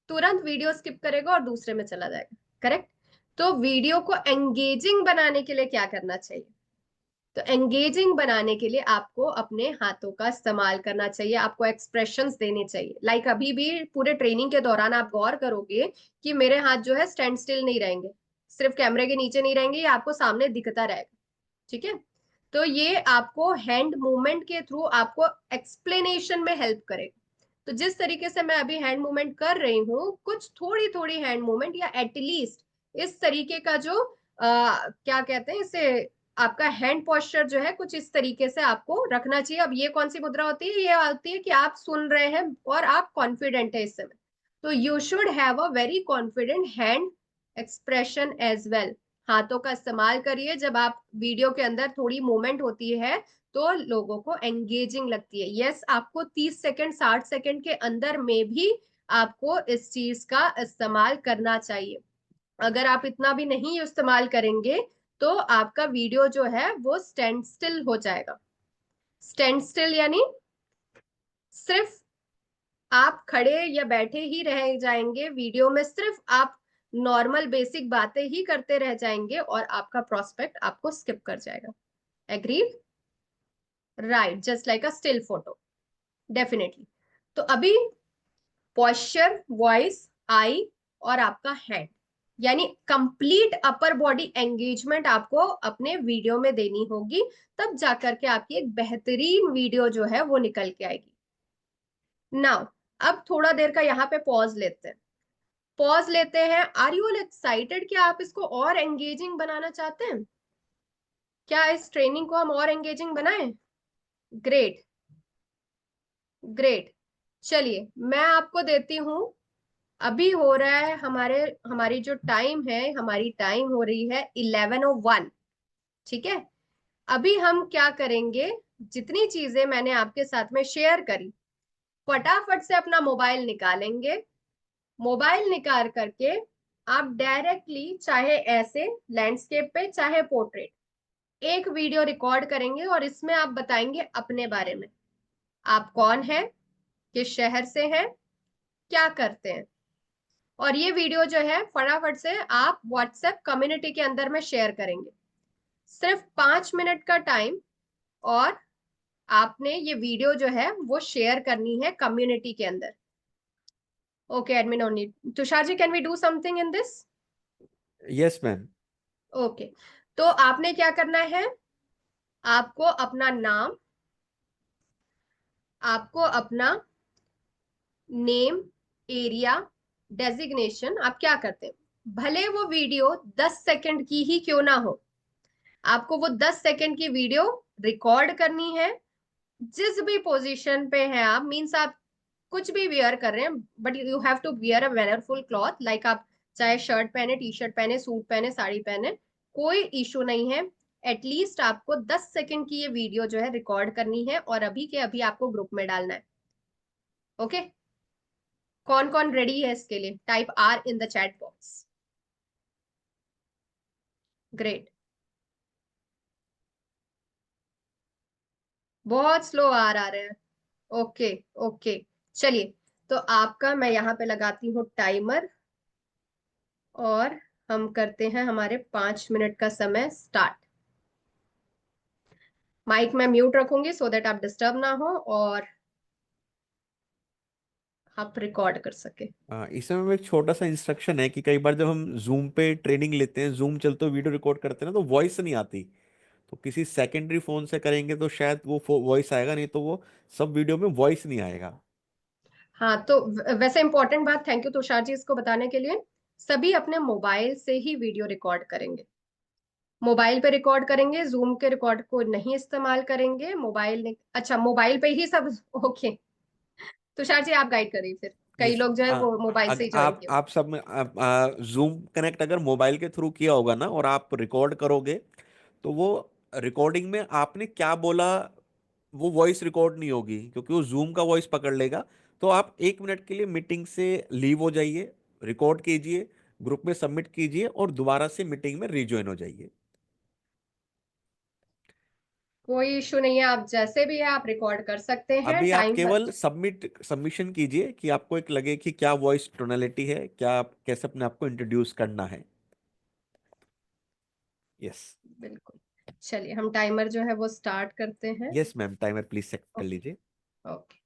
तुरंत वीडियो स्किप करेगा और दूसरे में चला जाएगा। करेक्ट। तो वीडियो को एंगेजिंग बनाने के लिए क्या करना चाहिए, तो एंगेजिंग बनाने के लिए आपको अपने हाथों का इस्तेमाल करना चाहिए, आपको एक्सप्रेशंस देने चाहिए। लाइक अभी भी पूरे ट्रेनिंग के दौरान आप गौर करोगे कि मेरे हाथ जो है स्टैंड स्टिल नहीं रहेंगे, सिर्फ कैमरे के नीचे नहीं रहेंगे, ये आपको सामने दिखता रहेगा। ठीक है। तो ये आपको हैंड मूवमेंट के थ्रू आपको एक्सप्लेनेशन में हेल्प करेगा। तो जिस तरीके से मैं अभी हैंड मूवमेंट कर रही हूँ, कुछ थोड़ी थोड़ी हैंड मूवमेंट या एटलीस्ट इस तरीके का जो क्या कहते हैं इसे, आपका हैंड पोस्चर जो है कुछ इस तरीके से आपको रखना चाहिए। अब ये कौन सी मुद्रा होती है, ये होती है कि आप सुन रहे हैं और आप कॉन्फिडेंट है इस समय, तो you should have a very confident hand expression as well. हाथों का इस्तेमाल करिए जब आप वीडियो के अंदर थोड़ी मूवमेंट होती है तो लोगों को एंगेजिंग लगती है। यस, आपको 30 सेकंड 60 सेकंड के अंदर में भी आपको इस चीज का इस्तेमाल करना चाहिए। अगर आप इतना भी नहीं इस्तेमाल करेंगे तो आपका वीडियो जो है वो स्टैंड स्टिल हो जाएगा। स्टैंड स्टिल यानी सिर्फ आप खड़े या बैठे ही रह जाएंगे वीडियो में, सिर्फ आप नॉर्मल बेसिक बातें ही करते रह जाएंगे और आपका प्रोस्पेक्ट आपको स्किप कर जाएगा। एग्रीड? राइट, जस्ट लाइक अ स्टिल फोटो। डेफिनेटली। तो अभी पोस्चर, वॉइस, आई और आपका हैंड, यानी कंप्लीट अपर बॉडी एंगेजमेंट आपको अपने वीडियो में देनी होगी, तब जाकर के आपकी एक बेहतरीन वीडियो जो है वो निकल के आएगी। नाउ अब थोड़ा देर का यहाँ पे पॉज लेते हैं। पॉज लेते हैं। आर यू ऑल एक्साइटेड कि आप इसको और एंगेजिंग बनाना चाहते हैं? क्या इस ट्रेनिंग को हम और एंगेजिंग बनाएं? Great, great. चलिए मैं आपको देती हूँ। अभी हो रहा है हमारी जो टाइम है, हमारी टाइम हो रही है 11:01। ठीक है। अभी हम क्या करेंगे, जितनी चीजें मैंने आपके साथ में शेयर करी, फटाफट से अपना मोबाइल निकालेंगे। मोबाइल निकाल करके आप डायरेक्टली चाहे ऐसे लैंडस्केप पे चाहे पोर्ट्रेट एक वीडियो रिकॉर्ड करेंगे और इसमें आप बताएंगे अपने बारे में। आप कौन है, किस शहर से हैं, क्या करते हैं। और ये वीडियो जो है फटाफट से आप व्हाट्सएप कम्युनिटी के अंदर में शेयर करेंगे। सिर्फ 5 मिनट का टाइम, और आपने ये वीडियो जो है वो शेयर करनी है कम्युनिटी के अंदर। Okay admin only. Tushar ji, can we do something in this? Yes ma'am. Okay. तो आपने क्या करना है, आपको अपना नाम, आपको अपना नेम, एरिया, डेजिग्नेशन, आप क्या करते हैं, भले वो वीडियो 10 सेकंड की ही क्यों ना हो, आपको वो 10 सेकंड की वीडियो रिकॉर्ड करनी है। जिस भी पोजीशन पे हैं आप, मीन्स आप कुछ भी वियर कर रहे हैं, but you have to wear a wonderful cloth. Like आप चाहे शर्ट पहने, टी शर्ट पहने, सूट पहने, साड़ी पहने, कोई इशू नहीं है। एटलीस्ट आपको 10 सेकंड की ये वीडियो जो है रिकॉर्ड करनी है और अभी के अभी आपको ग्रुप में डालना है। ओके। कौन कौन रेडी है इसके लिए? Type R in the chat box. Great. बहुत स्लो आर आ रहे हैं। Okay, okay. चलिए, तो आपका मैं यहाँ पे लगाती हूँ टाइमर, और हम करते हैं हमारे 5 मिनट का समय स्टार्ट। माइक मैं म्यूट रखूंगी सो दैट आप डिस्टर्ब ना हो और आप रिकॉर्ड कर सके। इसमें में एक छोटा सा इंस्ट्रक्शन है कि कई बार जब हम जूम पे ट्रेनिंग लेते हैं, जूम चलते हुए वीडियो रिकॉर्ड करते हैं ना, तो वॉइस नहीं आती। तो किसी सेकेंडरी फोन से करेंगे तो शायद वो वॉइस आएगा, नहीं तो वो सब वीडियो में वॉइस नहीं आएगा। हाँ, तो वैसे इंपॉर्टेंट बात, थैंक यू तुषार जी इसको बताने के लिए। सभी अपने मोबाइल से ही वीडियो रिकॉर्ड करेंगे। मोबाइल पे रिकॉर्ड करेंगे, जूम के रिकॉर्ड को नहीं इस्तेमाल करेंगे, अच्छा मोबाइल पे ही सब। ओके, तुषार जी आप गाइड करिए फिर, कई यस। लोग जो है वो मोबाइल से ही ज्वाइन आप किए। आप सब में जूम कनेक्ट अगर मोबाइल के थ्रू किया होगा ना, और आप रिकॉर्ड करोगे, तो वो रिकॉर्डिंग में आपने क्या बोला, वो वॉइस रिकॉर्ड नहीं होगी, क्योंकि वो जूम का वॉइस पकड़ लेगा। तो आप 1 मिनट के लिए मीटिंग से लीव हो जाइए, रिकॉर्ड कीजिए, ग्रुप में सबमिट कीजिए, और दोबारा से मीटिंग में रिज्वाइन हो जाइए। कोई इशू नहीं है, आप जैसे भी है आप रिकॉर्ड कर सकते हैं, अभी आप टाइम केवल सबमिशन कीजिए कि आपको एक लगे कि क्या वॉइस टोनालिटी है, क्या आप कैसे अपने आप को इंट्रोड्यूस करना है। यस। बिल्कुल। चलिए हम टाइमर जो है वो स्टार्ट करते हैं। Yes ma'am, timer please set कर ओके। लीजिए। ओके।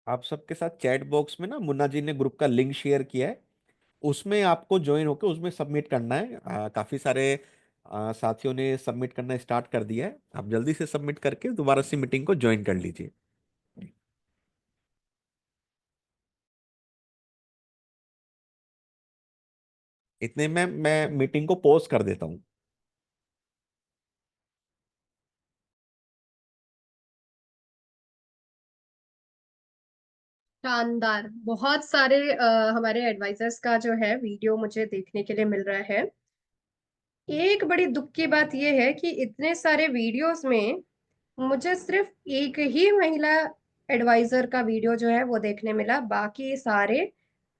आप सबके साथ चैट बॉक्स में ना मुन्ना जी ने ग्रुप का लिंक शेयर किया है, उसमें आपको ज्वाइन होकर उसमें सबमिट करना है। काफी सारे साथियों ने सबमिट करना स्टार्ट कर दिया है, आप जल्दी से सबमिट करके दोबारा से मीटिंग को ज्वाइन कर लीजिए। इतने में मैं मीटिंग को पॉज कर देता हूँ। शानदार, बहुत सारे हमारे एडवाइजर्स का जो है वीडियो मुझे देखने के लिए मिल रहा है। एक बड़ी दुख की बात यह है कि इतने सारे वीडियोस में मुझे सिर्फ एक ही महिला एडवाइजर का वीडियो जो है वो देखने मिला, बाकी सारे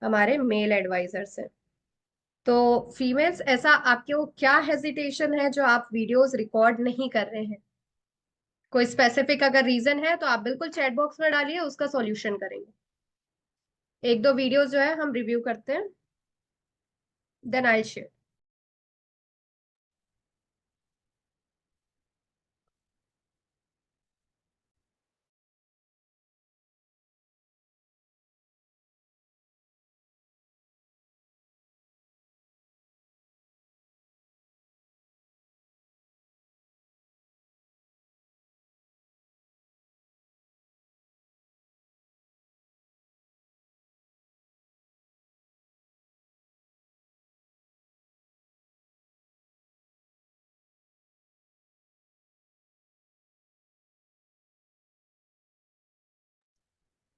हमारे मेल एडवाइजर्स हैं। तो फीमेल्स, ऐसा आपको क्या हेजिटेशन है जो आप वीडियोस रिकॉर्ड नहीं कर रहे हैं? कोई स्पेसिफिक अगर रीजन है तो आप बिल्कुल चैट बॉक्स में डालिए, उसका सॉल्यूशन करेंगे। एक दो वीडियोस जो है हम रिव्यू करते हैं, देन आई शेयर।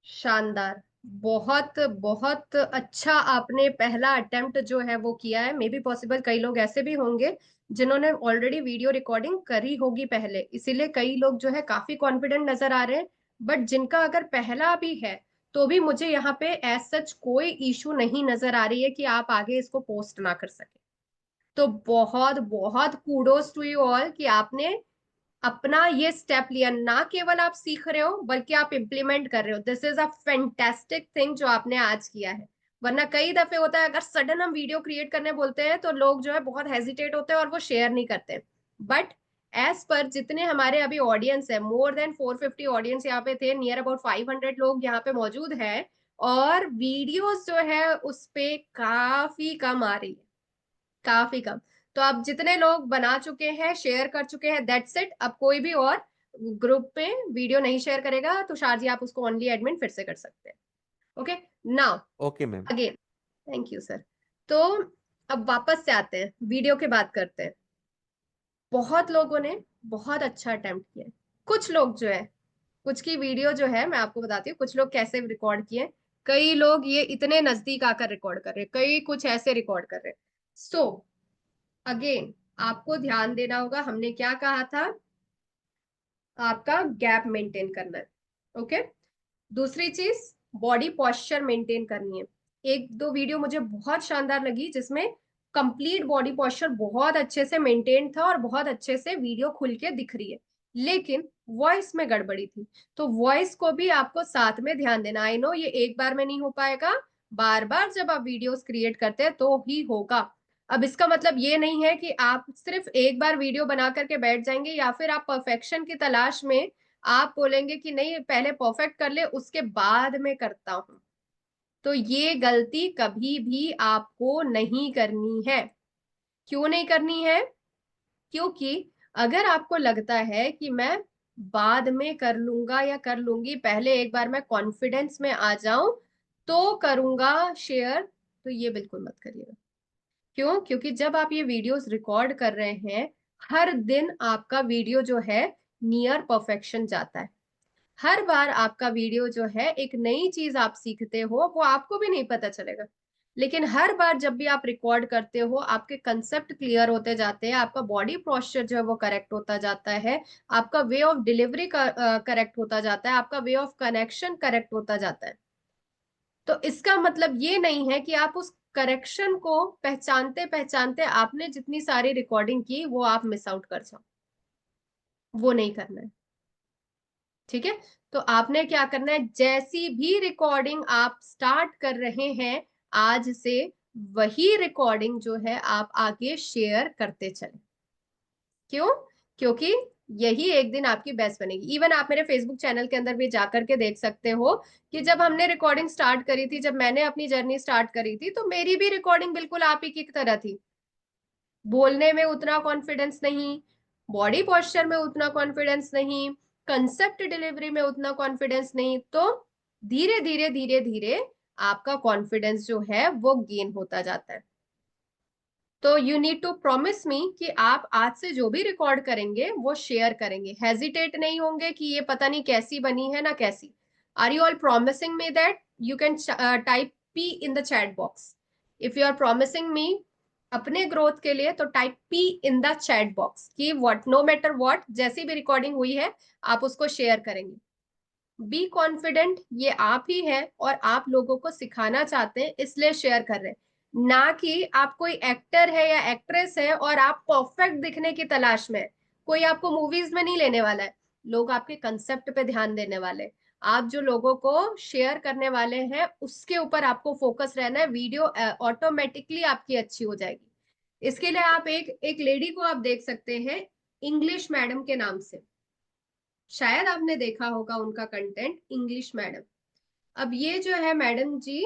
शानदार, बहुत बहुत अच्छा आपने पहला अटेम्प्ट जो है वो किया है। मे बी पॉसिबल कई लोग ऐसे भी होंगे जिन्होंने ऑलरेडी वीडियो रिकॉर्डिंग करी होगी पहले, इसीलिए कई लोग जो है काफी कॉन्फिडेंट नजर आ रहे हैं। बट जिनका अगर पहला भी है, तो भी मुझे यहाँ पे एज सच कोई इशू नहीं नजर आ रही है कि आप आगे इसको पोस्ट ना कर सके। तो बहुत बहुत कूडोज टू यू ऑल कि आपने अपना ये स्टेप लिया, ना केवल आप सीख रहे हो बल्कि आप इम्प्लीमेंट कर रहे हो। This is a fantastic thing जो आपने आज किया है। वरना कई दफे होता है, अगर सडन हम वीडियो क्रिएट करने बोलते हैं तो लोग जो है बहुत हेजिटेट होते हैं और वो शेयर नहीं करते। बट एज पर जितने हमारे अभी ऑडियंस है, मोर देन 450 ऑडियंस यहाँ पे थे, नियर अबाउट 500 लोग यहाँ पे मौजूद है, और वीडियोस जो है उस पे काफी कम आ रही है, काफी कम। तो आप जितने लोग बना चुके हैं, शेयर कर चुके हैं, दैट्स इट। अब कोई भी और ग्रुप में वीडियो नहीं शेयर करेगा, तुषार जी आप उसको ओनली एडमिन फिर से कर सकते हैं। Okay, now okay ma'am. Again, thank you sir. तो अब वापस से आते हैं, वीडियो की बात करते हैं। बहुत लोगों ने बहुत अच्छा अटेम्प्ट किया है। कुछ लोग जो है, कुछ की वीडियो जो है मैं आपको बताती हूँ कुछ लोग कैसे रिकॉर्ड किए। कई लोग ये इतने नजदीक आकर रिकॉर्ड कर रहे हैं, कई कुछ ऐसे रिकॉर्ड कर रहे हैं। सो अगेन, आपको ध्यान देना होगा, हमने क्या कहा था, आपका गैप मेंटेन करना है। ओके। दूसरी चीज, बॉडी पॉस्चर मेंटेन करनी है। एक दो वीडियो मुझे बहुत शानदार लगी जिसमें कंप्लीट बॉडी पॉस्चर बहुत अच्छे से मेंटेन था और बहुत अच्छे से वीडियो खुल के दिख रही है, लेकिन वॉइस में गड़बड़ी थी। तो वॉइस को भी आपको साथ में ध्यान देना। आई नो ये एक बार में नहीं हो पाएगा, बार बार जब आप वीडियोस क्रिएट करते हैं तो ही होगा। अब इसका मतलब ये नहीं है कि आप सिर्फ एक बार वीडियो बना करके बैठ जाएंगे, या फिर आप परफेक्शन की तलाश में आप बोलेंगे कि नहीं पहले परफेक्ट कर ले उसके बाद में करता हूं। तो ये गलती कभी भी आपको नहीं करनी है। क्यों नहीं करनी है? क्योंकि अगर आपको लगता है कि मैं बाद में कर लूंगा या कर लूंगी, पहले एक बार मैं कॉन्फिडेंस में आ जाऊं तो करूंगा शेयर, तो ये बिल्कुल मत करिएगा। क्यों? क्योंकि जब आप ये वीडियोस रिकॉर्ड कर रहे हैं, हर दिन आपका वीडियो जो है नियर परफेक्शन जाता है। हर बार आपका वीडियो जो है एक नई चीज आप सीखते हो, वो आपको भी नहीं पता चलेगा। लेकिन हर बार जब भी आप रिकॉर्ड करते हो, आपके कंसेप्ट क्लियर होते जाते हैं, आपका बॉडी पोस्चर जो है वो करेक्ट होता जाता है, आपका वे ऑफ डिलीवरी करेक्ट होता जाता है, आपका वे ऑफ कनेक्शन करेक्ट होता जाता है। तो इसका मतलब ये नहीं है कि आप उस करेक्शन को पहचानते पहचानते आपने जितनी सारी रिकॉर्डिंग की वो आप मिस आउट कर जाओ। वो नहीं करना है। ठीक है? तो आपने क्या करना है, जैसी भी रिकॉर्डिंग आप स्टार्ट कर रहे हैं आज से, वही रिकॉर्डिंग जो है आप आगे शेयर करते चले। क्यों? क्योंकि यही एक दिन आपकी बेस्ट बनेगी। इवन आप मेरे फेसबुक चैनल के अंदर भी जाकर के देख सकते हो कि जब हमने रिकॉर्डिंग स्टार्ट करी थी, जब मैंने अपनी जर्नी स्टार्ट करी थी, तो मेरी भी रिकॉर्डिंग बिल्कुल आप ही की तरह थी। बोलने में उतना कॉन्फिडेंस नहीं, बॉडी पोस्चर में उतना कॉन्फिडेंस नहीं, कंसेप्ट डिलीवरी में उतना कॉन्फिडेंस नहीं। तो धीरे धीरे धीरे धीरे आपका कॉन्फिडेंस जो है वो गेन होता जाता है। तो you need to promise me कि आप आज से जो भी रिकॉर्ड करेंगे वो शेयर करेंगे, हेजिटेट नहीं होंगे कि ये पता नहीं कैसी बनी है ना कैसी। Are you all promising me that? You can type P in the chat box. If you are promising me अपने ग्रोथ के लिए, तो type P in the chat box कि व्हाट, नो मैटर व्हाट, जैसी भी रिकॉर्डिंग हुई है आप उसको शेयर करेंगे। बी कॉन्फिडेंट, ये आप ही है और आप लोगों को सिखाना चाहते हैं इसलिए शेयर कर रहे हैं, ना कि आप कोई एक्टर है या एक्ट्रेस है और आप परफेक्ट दिखने की तलाश में हैं। कोई आपको मूवीज में नहीं लेने वाला है। लोग आपके कंसेप्ट पे ध्यान देने वाले हैं। आप जो लोगों को शेयर करने वाले हैं उसके ऊपर आपको फोकस रहना है। वीडियो ऑटोमेटिकली आपकी अच्छी हो जाएगी। इसके लिए आप एक एक लेडी को आप देख सकते हैं, इंग्लिश मैडम के नाम से। शायद आपने देखा होगा उनका कंटेंट, इंग्लिश मैडम। अब ये जो है मैडम जी,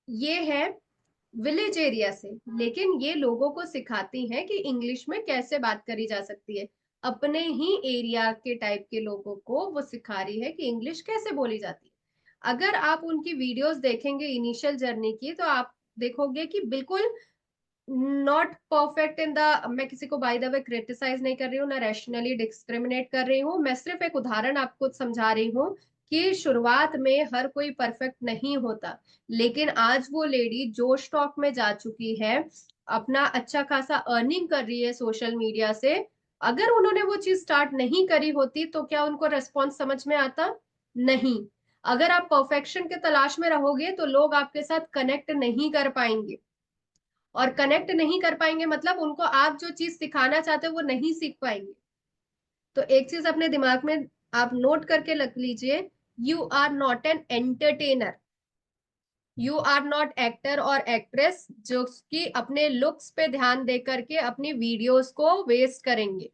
ये है विलेज एरिया से, लेकिन ये लोगों को सिखाती हैं कि इंग्लिश में कैसे बात करी जा सकती है। अपने ही एरिया के टाइप के लोगों को वो सिखा रही है कि इंग्लिश कैसे बोली जाती है। अगर आप उनकी वीडियोस देखेंगे इनिशियल जर्नी की, तो आप देखोगे कि बिल्कुल नॉट परफेक्ट इन द, मैं किसी को बाय द वे क्रिटिसाइज नहीं कर रही हूँ, ना रैशनली डिस्क्रिमिनेट कर रही हूँ, मैं सिर्फ एक उदाहरण आपको समझा रही हूँ कि शुरुआत में हर कोई परफेक्ट नहीं होता। लेकिन आज वो लेडी जो स्टॉक में जा चुकी है, अपना अच्छा खासा अर्निंग कर रही है सोशल मीडिया से। अगर उन्होंने वो चीज स्टार्ट नहीं करी होती तो क्या उनको रेस्पॉन्स समझ में आता? नहीं। अगर आप परफेक्शन के तलाश में रहोगे तो लोग आपके साथ कनेक्ट नहीं कर पाएंगे, और कनेक्ट नहीं कर पाएंगे मतलब उनको आप जो चीज सिखाना चाहते हो वो नहीं सीख पाएंगे। तो एक चीज अपने दिमाग में आप नोट करके रख लीजिए, you are not an entertainer, you are not actor और एक्ट्रेस जो कि अपने लुक्स पे ध्यान दे करके अपनी वीडियोस को वेस्ट करेंगे।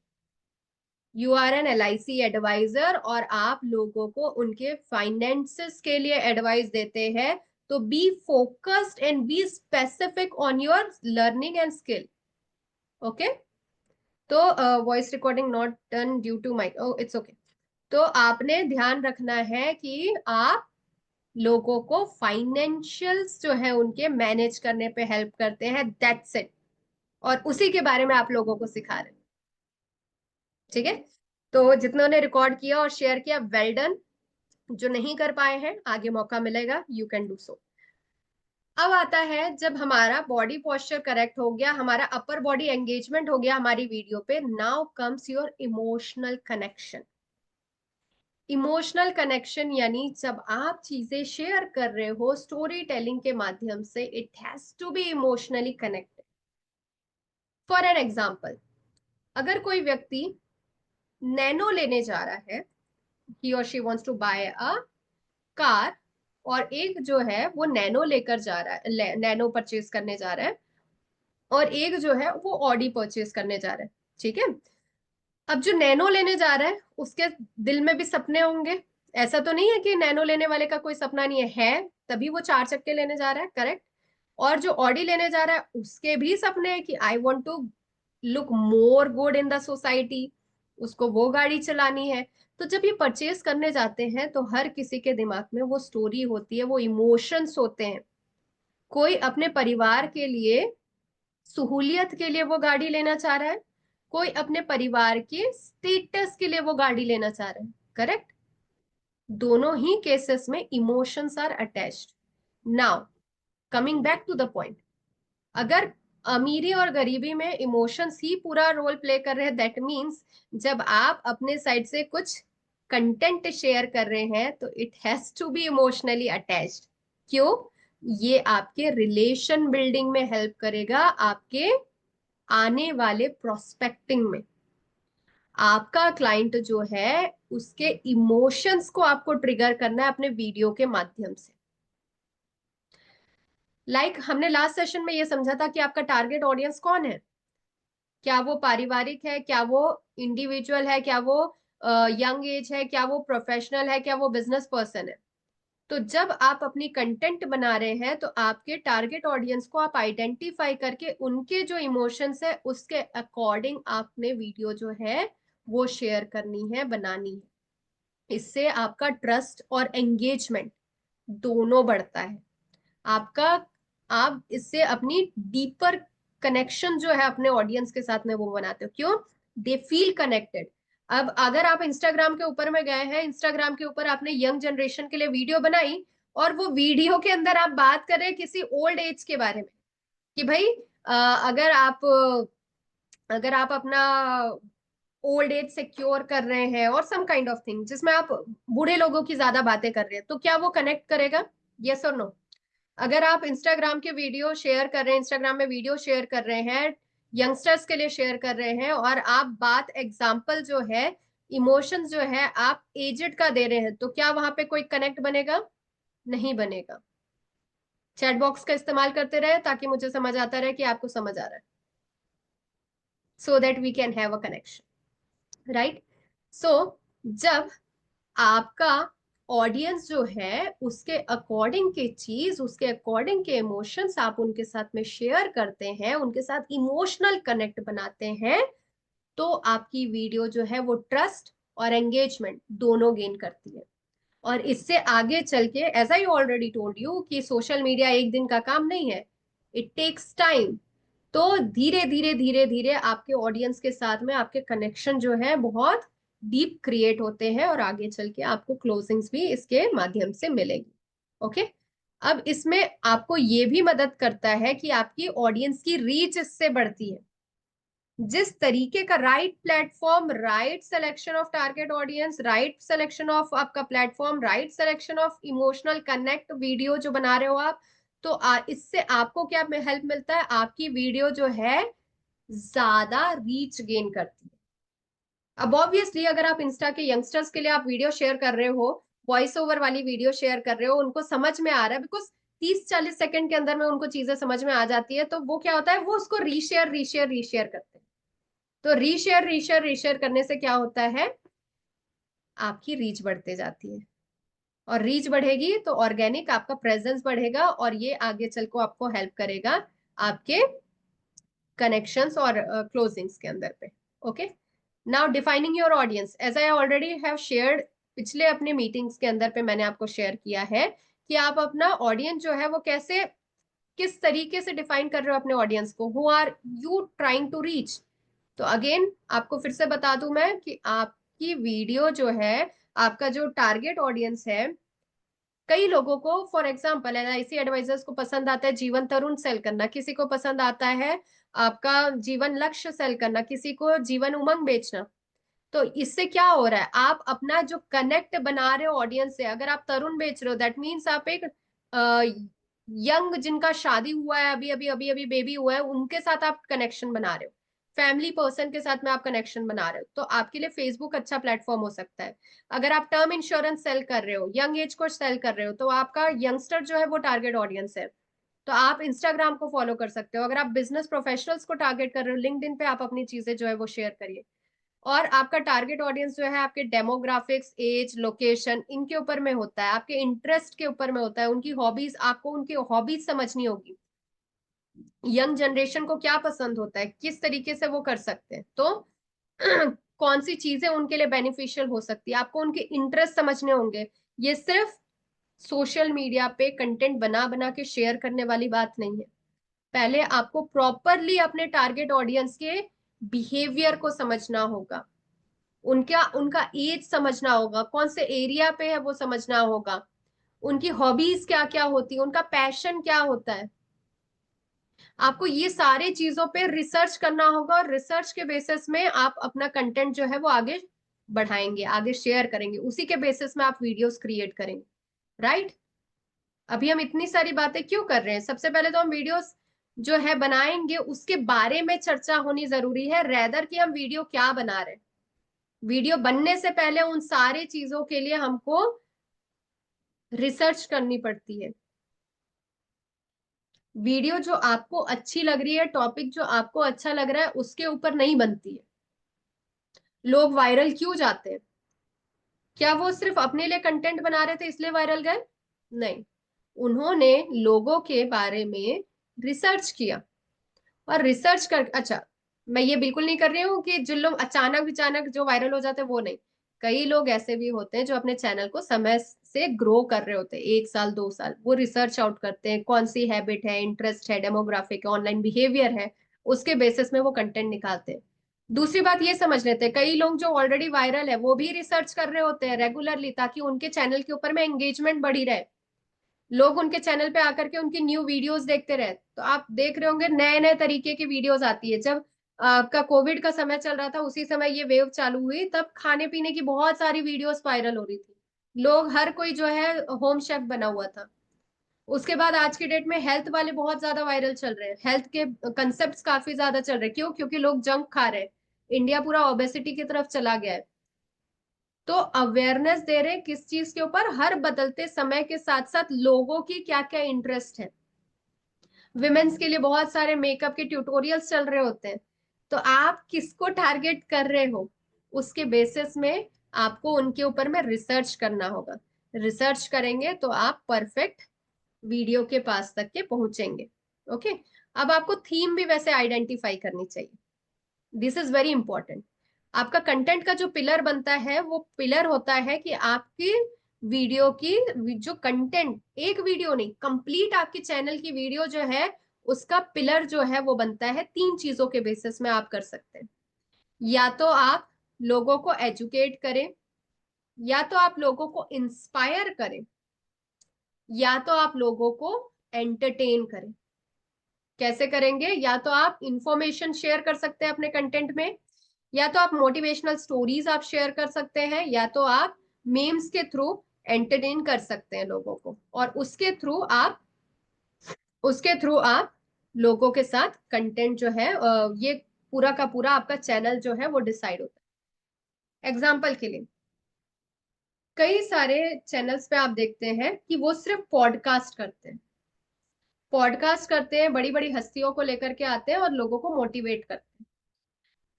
You are an LIC advisor और आप लोगों को उनके फाइनेंसेस के लिए एडवाइस देते हैं। तो be focused and be specific on your learning and skill. Okay? तो voice recording not done due to mic, oh it's okay. तो आपने ध्यान रखना है कि आप लोगों को फाइनेंशियल्स जो है उनके मैनेज करने पे हेल्प करते हैं, दैट्स इट। और उसी के बारे में आप लोगों को सिखा रहे हैं। ठीक है? तो जितनों ने रिकॉर्ड किया और शेयर किया, वेल डन। जो नहीं कर पाए हैं, आगे मौका मिलेगा, यू कैन डू सो। अब आता है जब हमारा बॉडी पोस्चर करेक्ट हो गया, हमारा अपर बॉडी एंगेजमेंट हो गया हमारी वीडियो पे, now comes your emotional connection. Emotional connection यानी जब आप चीजें शेयर कर रहे हो स्टोरी टेलिंग के माध्यम से, it has to be emotionally connected. For an example, अगर कोई व्यक्ति नैनो लेने जा रहा है, ही और she wants to buy a car, और एक जो है वो नैनो लेकर जा रहा है, नैनो परचेज करने जा रहा है, और एक जो है वो ऑडी परचेज करने जा रहा है। ठीक है? अब जो नैनो लेने जा रहा है उसके दिल में भी सपने होंगे, ऐसा तो नहीं है कि नैनो लेने वाले का कोई सपना नहीं है तभी वो 4 चक्के लेने जा रहा है, करेक्ट। और जो ऑडी लेने जा रहा है उसके भी सपने हैं कि I want to look more good in the society, उसको वो गाड़ी चलानी है। तो जब ये परचेज करने जाते हैं तो हर किसी के दिमाग में वो स्टोरी होती है, वो इमोशंस होते हैं। कोई अपने परिवार के लिए, सहूलियत के लिए वो गाड़ी लेना चाह रहा है, कोई अपने परिवार के स्टेटस के लिए वो गाड़ी लेना चाह रहा है, करेक्ट। दोनों ही केसेस में emotions are attached. Now coming back to the point, अगर अमीरी और गरीबी में इमोशंस ही पूरा रोल प्ले कर रहे हैं, दैट मीन्स जब आप अपने साइड से कुछ कंटेंट शेयर कर रहे हैं तो it has to be emotionally attached. क्यों? ये आपके रिलेशन बिल्डिंग में हेल्प करेगा, आपके आने वाले प्रोस्पेक्टिंग में। आपका क्लाइंट जो है उसके इमोशंस को आपको ट्रिगर करना है अपने वीडियो के माध्यम से। हमने लास्ट सेशन में ये समझा था कि आपका टारगेट ऑडियंस कौन है। क्या वो पारिवारिक है, क्या वो इंडिविजुअल है, क्या वो यंग एज है, क्या वो प्रोफेशनल है, क्या वो बिजनेस पर्सन है। तो जब आप अपनी कंटेंट बना रहे हैं तो आपके टारगेट ऑडियंस को आप आइडेंटिफाई करके उनके जो इमोशंस है उसके अकॉर्डिंग आपने वीडियो जो है वो शेयर करनी है, बनानी है। इससे आपका ट्रस्ट और एंगेजमेंट दोनों बढ़ता है। आपका आप इससे अपनी डीपर कनेक्शन जो है अपने ऑडियंस के साथ में वो बनाते हो। क्यों? They feel connected. अब अगर आप इंस्टाग्राम के ऊपर में गए हैं, इंस्टाग्राम के ऊपर आपने यंग जनरेशन के लिए वीडियो बनाई और वो वीडियो के अंदर आप बात कर रहे हैं किसी ओल्ड एज के बारे में कि भाई अ, अगर आप अगर आप अपना ओल्ड एज सिक्योर कर रहे हैं और सम काइंड ऑफ थिंग जिसमें आप बूढ़े लोगों की ज्यादा बातें कर रहे हैं, तो क्या वो कनेक्ट करेगा? यस और नो? अगर आप इंस्टाग्राम के वीडियो शेयर कर रहे हैं, इंस्टाग्राम में वीडियो शेयर कर रहे हैं, यंगस्टर्स के लिए शेयर कर रहे हैं और आप बात एग्जाम्पल जो है, इमोशंस जो है आप एजेड का दे रहे हैं, तो क्या वहां पे कोई कनेक्ट बनेगा? नहीं बनेगा। चैट बॉक्स का इस्तेमाल करते रहे ताकि मुझे समझ आता रहे कि आपको समझ आ रहा है, so that we can have a connection, right. So जब आपका ऑडियंस जो है उसके अकॉर्डिंग के चीज, उसके अकॉर्डिंग के इमोशंस आप उनके साथ में शेयर करते हैं, उनके साथ इमोशनल कनेक्ट बनाते हैं, तो आपकी वीडियो जो है वो ट्रस्ट और एंगेजमेंट दोनों गेन करती है। और इससे आगे चल के, as I already told you, कि सोशल मीडिया एक दिन का काम नहीं है, इट टेक्स टाइम। तो धीरे धीरे धीरे धीरे आपके ऑडियंस के साथ में आपके कनेक्शन जो है बहुत डीप क्रिएट होते हैं और आगे चल के आपको क्लोजिंग्स भी इसके माध्यम से मिलेगी। ओके। अब इसमें आपको ये भी मदद करता है कि आपकी ऑडियंस की रीच इससे बढ़ती है। जिस तरीके का right platform, right selection of target audience, right selection of आपका platform, right selection of emotional connect video जो बना रहे हो आप, तो इससे आपको क्या हेल्प मिलता है? आपकी वीडियो जो है ज्यादा रीच गेन करती है। अब ऑब्वियसली अगर आप इंस्टा के यंगस्टर्स के लिए आप वीडियो शेयर कर रहे हो, वॉइस ओवर वाली वीडियो शेयर कर रहे हो, उनको समझ में आ रहा है, बिकॉज 30-40 सेकंड के अंदर में उनको चीजें समझ में आ जाती है, तो वो क्या होता है, वो उसको रीशेयर रीशेयर रीशेयर करते हैं। तो रीशेयर रीशेयर रीशेयर करने से क्या होता है? आपकी रीच बढ़ते जाती है, और रीच बढ़ेगी तो ऑर्गेनिक आपका प्रेजेंस बढ़ेगा और ये आगे चल को आपको हेल्प करेगा आपके कनेक्शंस और क्लोजिंग्स के अंदर पे। Okay. Now defining your audience, as I already have shared, पिछले अपने मीटिंग्स के अंदर पे मैंने आपको शेयर किया है कि आप अपना ऑडियंस जो है वो कैसे, किस तरीके से डिफाइन कर रहे हो अपने ऑडियंस को, who are you trying to reach. तो अगेन आपको फिर से बता दूं मैं कि आपकी वीडियो जो है, आपका जो टारगेट ऑडियंस है, कई लोगों को फॉर एग्जाम्पल एलआईसी एडवाइजर्स को पसंद आता है जीवन तरुण सेल करना, किसी को पसंद आता है आपका जीवन लक्ष्य सेल करना, किसी को जीवन उमंग बेचना। तो इससे क्या हो रहा है, आप अपना जो कनेक्ट बना रहे हो ऑडियंस से, अगर आप तरुण बेच रहे हो दैट मीन्स आप एक यंग जिनका शादी हुआ है, अभी अभी अभी अभी बेबी हुआ है, उनके साथ आप कनेक्शन बना रहे हो, फैमिली पर्सन के साथ में आप कनेक्शन बना रहे हो, तो आपके लिए फेसबुक अच्छा प्लेटफॉर्म हो सकता है। अगर आप टर्म इंश्योरेंस सेल कर रहे हो, यंग एज को सेल कर रहे हो, तो आपका यंगस्टर जो है वो टारगेट ऑडियंस है, तो आप इंस्टाग्राम को फॉलो कर सकते हो। अगर आप बिजनेस प्रोफेशनल्स को टारगेट कर रहे हो, लिंक्डइन पे आप अपनी चीजें जो है वो शेयर करिए। और आपका टारगेट ऑडियंस जो है आपके डेमोग्राफिक्स, एज, लोकेशन, इनके ऊपर में होता है, आपके इंटरेस्ट के ऊपर में होता है, उनकी हॉबीज, आपको उनकी हॉबीज समझनी होगी, यंग जनरेशन को क्या पसंद होता है, किस तरीके से वो कर सकते हैं, तो कौन सी चीजें उनके लिए बेनिफिशियल हो सकती है, आपको उनके इंटरेस्ट समझने होंगे। ये सिर्फ सोशल मीडिया पे कंटेंट बना बना के शेयर करने वाली बात नहीं है। पहले आपको प्रॉपरली अपने टारगेट ऑडियंस के बिहेवियर को समझना होगा, उनका उनका एज समझना होगा, कौन से एरिया पे है वो समझना होगा, उनकी हॉबीज क्या क्या होती है, उनका पैशन क्या होता है। आपको ये सारे चीजों पे रिसर्च करना होगा, और रिसर्च के बेसिस में आप अपना कंटेंट जो है वो आगे बढ़ाएंगे, आगे शेयर करेंगे, उसी के बेसिस में आप वीडियोस क्रिएट करेंगे, राइट। अभी हम इतनी सारी बातें क्यों कर रहे हैं? सबसे पहले तो हम वीडियोस जो है बनाएंगे उसके बारे में चर्चा होनी जरूरी है, रेदर कि हम वीडियो क्या बना रहे हैं। वीडियो बनने से पहले उन सारी चीजों के लिए हमको रिसर्च करनी पड़ती है। वीडियो जो आपको अच्छी लग रही है, टॉपिक जो आपको अच्छा लग रहा है, उसके ऊपर नहीं बनती है। लोग वायरल क्यों जाते हैं? क्या वो सिर्फ अपने लिए कंटेंट बना रहे थे इसलिए वायरल गए? नहीं, उन्होंने लोगों के बारे में रिसर्च किया, और रिसर्च कर, अच्छा, मैं ये बिल्कुल नहीं कर रही हूँ कि जो लोग अचानक अचानक जो वायरल हो जाते हैं वो नहीं। कई लोग ऐसे भी होते हैं जो अपने चैनल को समय से ग्रो कर रहे होते हैं, 1 साल 2 साल, वो रिसर्च आउट करते हैं, कौन सी हैबिट है, इंटरेस्ट है, डेमोग्राफिक है, ऑनलाइन बिहेवियर है, उसके बेसिस में वो कंटेंट निकालते हैं। दूसरी बात ये समझ लेते हैं, कई लोग जो ऑलरेडी वायरल है वो भी रिसर्च कर रहे होते हैं रेगुलरली, ताकि उनके चैनल के ऊपर में एंगेजमेंट बढ़ी रहे, लोग उनके चैनल पे आकर के उनकी न्यू वीडियोस देखते रहे। तो आप देख रहे होंगे नए नए तरीके की वीडियोस आती है। जब आपका कोविड का समय चल रहा था, उसी समय ये वेव चालू हुई, तब खाने पीने की बहुत सारी वीडियोस वायरल हो रही थी, लोग हर कोई जो है होम शेफ बना हुआ था। उसके बाद आज की डेट में हेल्थ वाले बहुत ज्यादा वायरल चल रहे हैं, हेल्थ के कंसेप्ट काफी ज्यादा चल रहे हैं। क्यों? क्योंकि लोग जंक खा रहे हैं, इंडिया पूरा ओबेसिटी की तरफ चला गया है। तो अवेयरनेस दे रहे हैं किस चीज के ऊपर, हर बदलते समय के साथ साथ लोगों की क्या क्या इंटरेस्ट है। विमेन्स के लिए बहुत सारे मेकअप के ट्यूटोरियल्स चल रहे होते हैं, तो आप किसको टारगेट कर रहे हो, उसके बेसिस में आपको उनके ऊपर में रिसर्च करना होगा। रिसर्च करेंगे तो आप परफेक्ट वीडियो के पास तक के पहुंचेंगे। ओके। अब आपको थीम भी वैसे आइडेंटिफाई करनी चाहिए, दिस इज वेरी इंपॉर्टेंट। आपका कंटेंट का जो पिलर बनता है, वो पिलर होता है कि आपकी वीडियो की जो कंटेंट, एक वीडियो नहीं, कंप्लीट आपकी चैनल की वीडियो जो है, उसका पिलर जो है वो बनता है 3 चीजों के बेसिस में आप कर सकते हैं। या तो आप लोगों को एजुकेट करें, या तो आप लोगों को इंस्पायर करें, या तो आप लोगों को एंटरटेन करें। कैसे करेंगे? या तो आप इंफॉर्मेशन शेयर कर सकते हैं अपने कंटेंट में, या तो आप मोटिवेशनल स्टोरीज आप शेयर कर सकते हैं, या तो आप मीम्स के थ्रू एंटरटेन कर सकते हैं लोगों को, और उसके थ्रू आप लोगों के साथ कंटेंट जो है, ये पूरा का पूरा आपका चैनल जो है वो डिसाइड होता है। एग्जाम्पल के लिए, कई सारे चैनल्स पे आप देखते हैं कि वो सिर्फ पॉडकास्ट करते हैं, पॉडकास्ट करते हैं, बड़ी बड़ी हस्तियों को लेकर के आते हैं और लोगों को मोटिवेट करते हैं।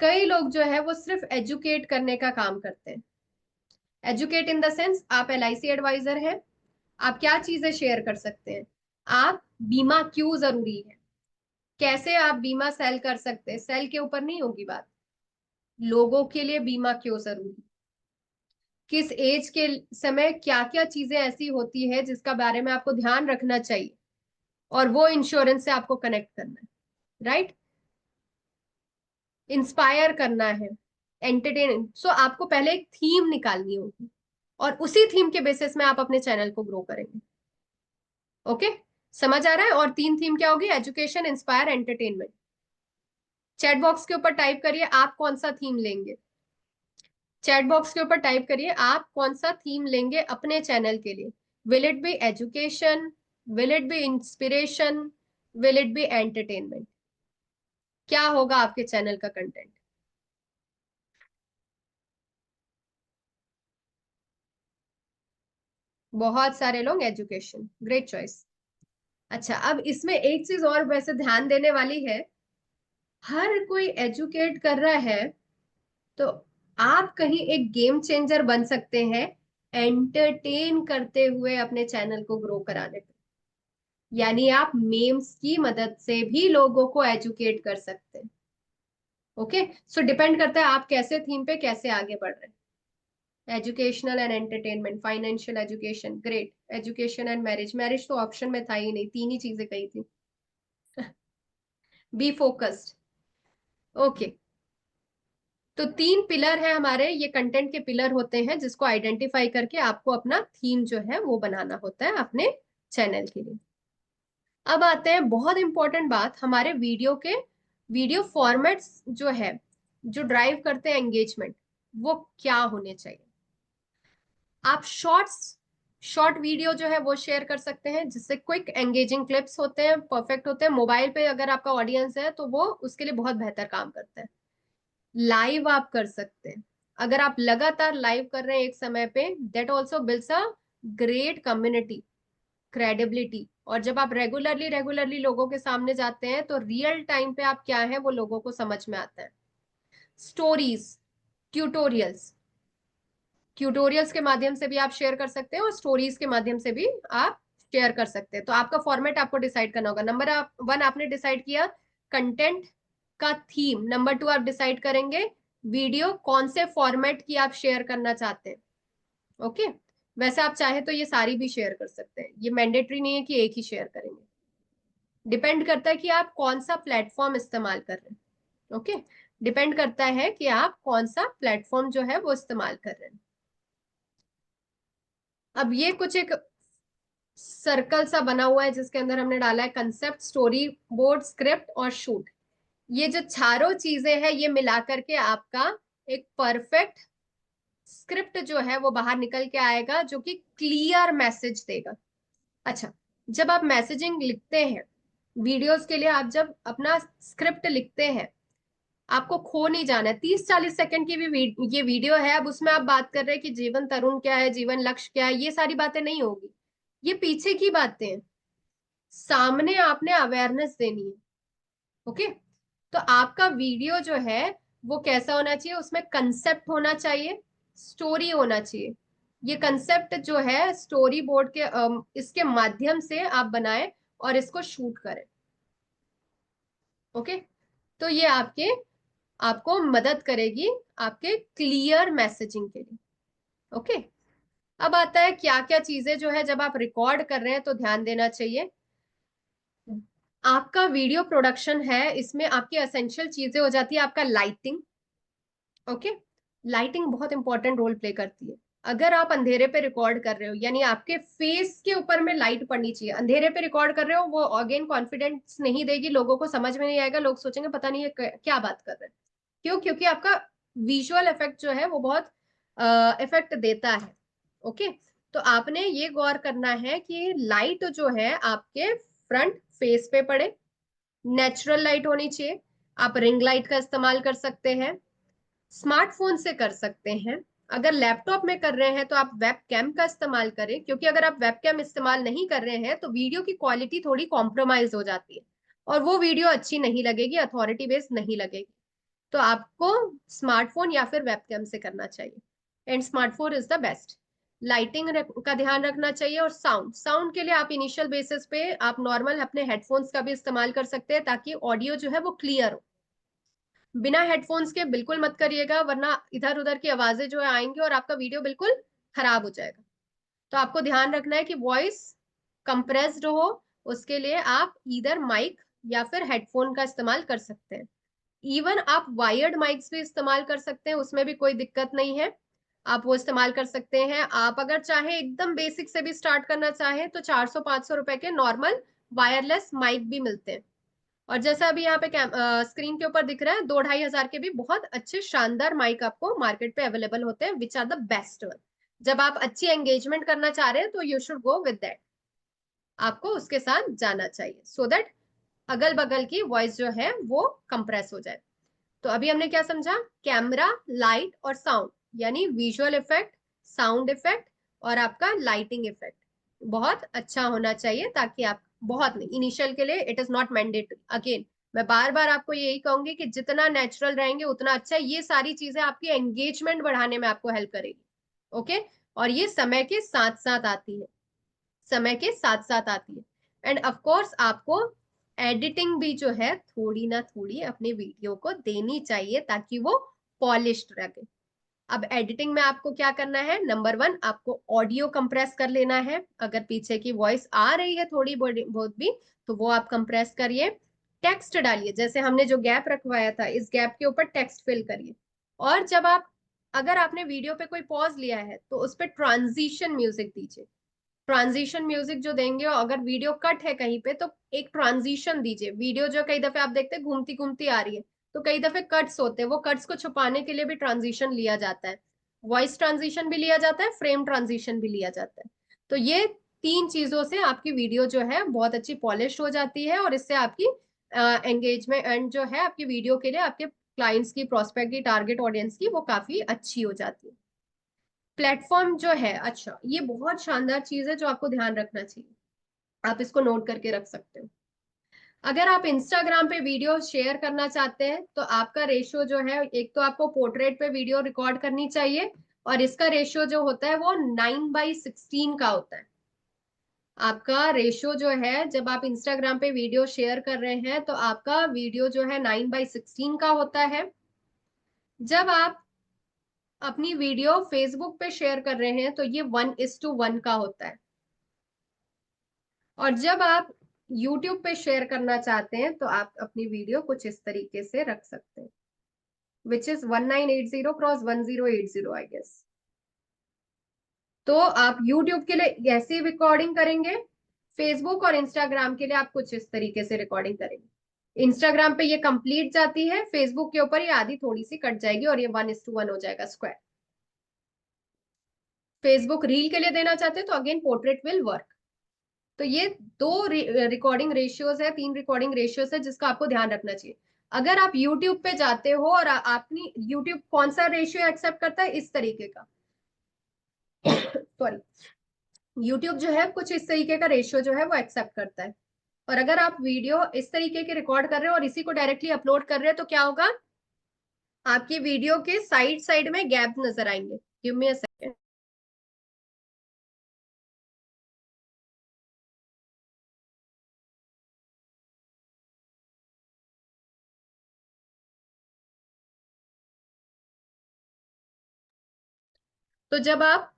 कई लोग जो है वो सिर्फ एजुकेट करने का काम करते हैं। एजुकेट इन द सेंस, आप LIC एडवाइजर हैं, आप क्या चीजें शेयर कर सकते हैं, आप बीमा क्यों जरूरी है, कैसे आप बीमा सेल कर सकते हैं, सेल के ऊपर नहीं होगी बात, लोगों के लिए बीमा क्यों जरूरी, किस एज के समय क्या क्या चीजें ऐसी होती है जिसका बारे में आपको ध्यान रखना चाहिए, और वो इंश्योरेंस से आपको कनेक्ट करना है, राइट। इंस्पायर करना है, एंटरटेन, सो आपको पहले एक थीम निकालनी होगी, और उसी थीम के बेसिस में आप अपने चैनल को ग्रो करेंगे। ओके, समझ आ रहा है? और 3 थीम क्या होगी? Education, inspire, entertainment. Chat box के ऊपर टाइप करिए आप कौन सा थीम लेंगे, चैट बॉक्स के ऊपर टाइप करिए आप कौन सा थीम लेंगे अपने चैनल के लिए। Will it be education, will it be inspiration, will it be entertainment? क्या होगा आपके चैनल का कंटेंट? बहुत सारे लोग एजुकेशन, ग्रेट चॉइस। अच्छा, अब इसमें एक चीज और वैसे ध्यान देने वाली है, हर कोई एजुकेट कर रहा है, तो आप कहीं एक गेम चेंजर बन सकते हैं एंटरटेन करते हुए अपने चैनल को ग्रो कराने पे। यानी आप मेम्स की मदद से भी लोगों को एजुकेट कर सकते हैं। ओके, सो डिपेंड करता है आप कैसे थीम पे कैसे आगे बढ़ रहे हैं। Educational and entertainment, financial education, great. Education and marriage, marriage तो ऑप्शन में था ही नहीं, तीन ही चीजें कही थी। Be focused. ओके, तो तीन पिलर है हमारे, ये कंटेंट के पिलर होते हैं जिसको आइडेंटिफाई करके आपको अपना थीम जो है वो बनाना होता है अपने चैनल के लिए। अब आते हैं बहुत इंपॉर्टेंट बात, हमारे वीडियो के वीडियो फॉर्मेट्स जो है, जो ड्राइव करते हैं एंगेजमेंट, वो क्या होने चाहिए। आप शॉर्ट वीडियो जो है वो शेयर कर सकते हैं जिससे क्विक एंगेजिंग क्लिप्स होते हैं, परफेक्ट होते हैं। मोबाइल पे अगर आपका ऑडियंस है तो वो उसके लिए बहुत बेहतर काम करते हैं। लाइव आप कर सकते हैं, अगर आप लगातार लाइव कर रहे हैं एक समय पे, that also builds a great community credibility. और जब आप रेगुलरली रेगुलरली लोगों के सामने जाते हैं तो रियल टाइम पे आप क्या है वो लोगों को समझ में आता है। स्टोरीज, ट्यूटोरियल्स, ट्यूटोरियल्स के माध्यम से भी आप शेयर कर सकते हैं और स्टोरीज के माध्यम से भी आप शेयर कर सकते हैं। तो आपका फॉर्मेट आपको डिसाइड करना होगा। नंबर वन आपने डिसाइड किया कंटेंट का थीम, नंबर टू आप डिसाइड करेंगे वीडियो कौन से फॉर्मेट की आप शेयर करना चाहते हैं। ओके, वैसे आप चाहे तो ये सारी भी शेयर कर सकते हैं, ये मैंडेटरी नहीं है कि एक ही शेयर करेंगे। डिपेंड करता है कि आप कौन सा प्लेटफॉर्म इस्तेमाल कर रहे हैं। ओके, डिपेंड करता है कि आप कौन सा प्लेटफॉर्म जो है वो इस्तेमाल कर रहे हैं। अब ये कुछ एक सर्कल सा बना हुआ है जिसके अंदर हमने डाला है कंसेप्ट, स्टोरी बोर्ड, स्क्रिप्ट और शूट। ये जो चारों चीजें हैं ये मिलाकर के आपका एक परफेक्ट स्क्रिप्ट जो है वो बाहर निकल के आएगा जो कि क्लियर मैसेज देगा। अच्छा, जब आप मैसेजिंग लिखते हैं वीडियोस के लिए, आप जब अपना स्क्रिप्ट लिखते हैं, आपको खो नहीं जाना है। 30-40 सेकंड की भी ये वीडियो है, अब उसमें आप बात कर रहे हैं कि जीवन तरुण क्या है, जीवन लक्ष्य क्या है, ये सारी बातें नहीं होगी। ये पीछे की बातें हैं, सामने आपने अवेयरनेस देनी है। ओके, तो आपका वीडियो जो है वो कैसा होना चाहिए, उसमें कंसेप्ट होना चाहिए, स्टोरी होना चाहिए। ये कंसेप्ट जो है स्टोरी बोर्ड के इसके माध्यम से आप बनाएं और इसको शूट करें। ओके, तो ये आपको मदद करेगी आपके क्लियर मैसेजिंग के लिए। ओके, अब आता है क्या क्या चीजें जो है जब आप रिकॉर्ड कर रहे हैं तो ध्यान देना चाहिए। आपका वीडियो प्रोडक्शन है, इसमें आपकी एसेंशियल चीजें हो जाती है आपका लाइटिंग। ओके, लाइटिंग बहुत इंपॉर्टेंट रोल प्ले करती है। अगर आप अंधेरे पे रिकॉर्ड कर रहे हो यानी आपके फेस के ऊपर में लाइट पड़नी चाहिए। अंधेरे पे रिकॉर्ड कर रहे हो वो अगेन कॉन्फिडेंस नहीं देगी, लोगों को समझ में नहीं आएगा, लोग सोचेंगे पता नहीं ये क्या बात कर रहे हैं। क्यों? क्योंकि आपका विजुअल इफेक्ट जो है वो बहुत इफेक्ट देता है। ओके, तो आपने ये गौर करना है कि लाइट जो है आपके फ्रंट फेस पे पड़े, नेचुरल लाइट होनी चाहिए। आप रिंग लाइट का इस्तेमाल कर सकते हैं, स्मार्टफोन से कर सकते हैं। अगर लैपटॉप में कर रहे हैं तो आप वेब कैम का इस्तेमाल करें, क्योंकि अगर आप वेब कैम इस्तेमाल नहीं कर रहे हैं तो वीडियो की क्वालिटी थोड़ी कॉम्प्रोमाइज हो जाती है और वो वीडियो अच्छी नहीं लगेगी, अथॉरिटी बेस्ड नहीं लगेगी। तो आपको स्मार्टफोन या फिर वेब कैम से करना चाहिए, and smartphone is the best. Lighting का ध्यान रखना चाहिए। और साउंड, साउंड के लिए आप इनिशियल बेसिस पे आप नॉर्मल अपने हेडफोन्स का भी इस्तेमाल कर सकते हैं ताकि ऑडियो जो है वो क्लियर हो। बिना हेडफोन्स के बिल्कुल मत करिएगा, वरना इधर उधर की आवाजें जो है आएंगी और आपका वीडियो बिल्कुल खराब हो जाएगा। तो आपको ध्यान रखना है कि वॉइस कंप्रेस्ड हो, उसके लिए आप इधर माइक या फिर हेडफोन का इस्तेमाल कर सकते हैं। इवन आप वायर्ड माइक्स भी इस्तेमाल कर सकते हैं, उसमें भी कोई दिक्कत नहीं है, आप वो इस्तेमाल कर सकते हैं। आप अगर चाहे एकदम बेसिक से भी स्टार्ट करना चाहें तो 400-500 रुपए के नॉर्मल वायरलेस माइक भी मिलते हैं। और जैसा अभी यहाँ पे स्क्रीन के ऊपर दिख रहा है, 2-2.5 हजार के भी बहुत अच्छे शानदार माइक आपको मार्केट पे अवेलेबल होते हैं, which are the best one. जब आप अच्छी एंगेजमेंट करना चाह रहे हैं तो you should go with that, आपको उसके साथ जाना चाहिए सो दैट अगल बगल की वॉइस जो है वो कंप्रेस हो जाए। तो अभी हमने क्या समझा, कैमरा, लाइट और साउंड, यानी विजुअल इफेक्ट, साउंड इफेक्ट और आपका लाइटिंग इफेक्ट बहुत अच्छा होना चाहिए ताकि आप, बहुत नहीं, इनिशियल के लिए it is not mandatory, again मैं बार बार आपको यही कहूंगी कि जितना नेचुरल रहेंगे उतना अच्छा है। ये सारी चीजें आपकी एंगेजमेंट बढ़ाने में आपको हेल्प करेगी। ओके। और ये समय के साथ साथ आती है, समय के साथ साथ आती है। एंड ऑफ कोर्स आपको एडिटिंग भी जो है थोड़ी ना थोड़ी अपने वीडियो को देनी चाहिए ताकि वो पॉलिश्ड रहे। अब एडिटिंग में आपको क्या करना है, नंबर वन, आपको ऑडियो कंप्रेस कर लेना है। अगर पीछे की वॉइस आ रही है थोड़ी बहुत भी, तो वो आप कंप्रेस करिए। टेक्स्ट डालिए, जैसे हमने जो गैप रखवाया था इस गैप के ऊपर टेक्स्ट फिल करिए। और जब आप, अगर आपने वीडियो पे कोई पॉज लिया है तो उस पर ट्रांजिशन म्यूजिक दीजिए। ट्रांजिशन म्यूजिक जो देंगे, और अगर वीडियो कट है कहीं पे तो एक ट्रांजिशन दीजिए। वीडियो जो कई दफे आप देखते हैं घूमती घूमती आ रही है, तो कई दफे कट्स होते हैं, वो कट्स को छुपाने के लिए भी ट्रांजिशन लिया जाता है। वॉइस ट्रांजिशन भी लिया जाता है, फ्रेम ट्रांजिशन भी लिया जाता है। तो ये तीन चीजों से आपकी वीडियो जो है बहुत अच्छी पॉलिश हो जाती है, और इससे आपकी एंगेजमेंट एंड जो है आपकी वीडियो के लिए आपके क्लाइंट्स की, प्रोस्पेक्ट की, टारगेट ऑडियंस की, वो काफी अच्छी हो जाती है। प्लेटफॉर्म जो है, अच्छा ये बहुत शानदार चीज है जो आपको ध्यान रखना चाहिए, आप इसको नोट करके रख सकते हो। अगर आप इंस्टाग्राम पे वीडियो शेयर करना चाहते हैं तो आपका रेशियो जो है, एक तो आपको पोर्ट्रेट पे वीडियो रिकॉर्ड करनी चाहिए, और इसका रेशियो जो होता है वो 9:16 का होता है। आपका रेशियो जो है, जब आप इंस्टाग्राम पे वीडियो शेयर कर रहे हैं तो आपका वीडियो जो है 9:16 का होता है। जब आप अपनी वीडियो फेसबुक पे शेयर कर रहे हैं तो ये 1:1 का होता है। और जब आप यूट्यूब पे शेयर करना चाहते हैं तो आप अपनी वीडियो कुछ इस तरीके से रख सकते हैं, which is 1980 cross 1080 I guess. तो आप यूट्यूब के लिए ऐसी रिकॉर्डिंग करेंगे, फेसबुक और इंस्टाग्राम के लिए आप कुछ इस तरीके से रिकॉर्डिंग करेंगे। इंस्टाग्राम पे ये कंप्लीट जाती है, फेसबुक के ऊपर ये आधी थोड़ी सी कट जाएगी और ये 1:1 हो जाएगा स्क्वायर। फेसबुक रील के लिए देना चाहते हैं तो अगेन पोर्ट्रेट विल वर्क। तो ये दो रिकॉर्डिंग रेशियोज है, तीन रिकॉर्डिंग रेशियोज है जिसका आपको ध्यान रखना चाहिए। अगर आप यूट्यूब पे जाते हो और आपने, यूट्यूब कौन सा रेशियो एक्सेप्ट करता है, इस तरीके का, सॉरी, यूट्यूब जो है कुछ इस तरीके का रेशियो जो है वो एक्सेप्ट करता है। और अगर आप वीडियो इस तरीके के रिकॉर्ड कर रहे हो और इसी को डायरेक्टली अपलोड कर रहे हो तो क्या होगा, आपकी वीडियो के साइड साइड में गैप नजर आएंगे। Give me a second. तो जब आप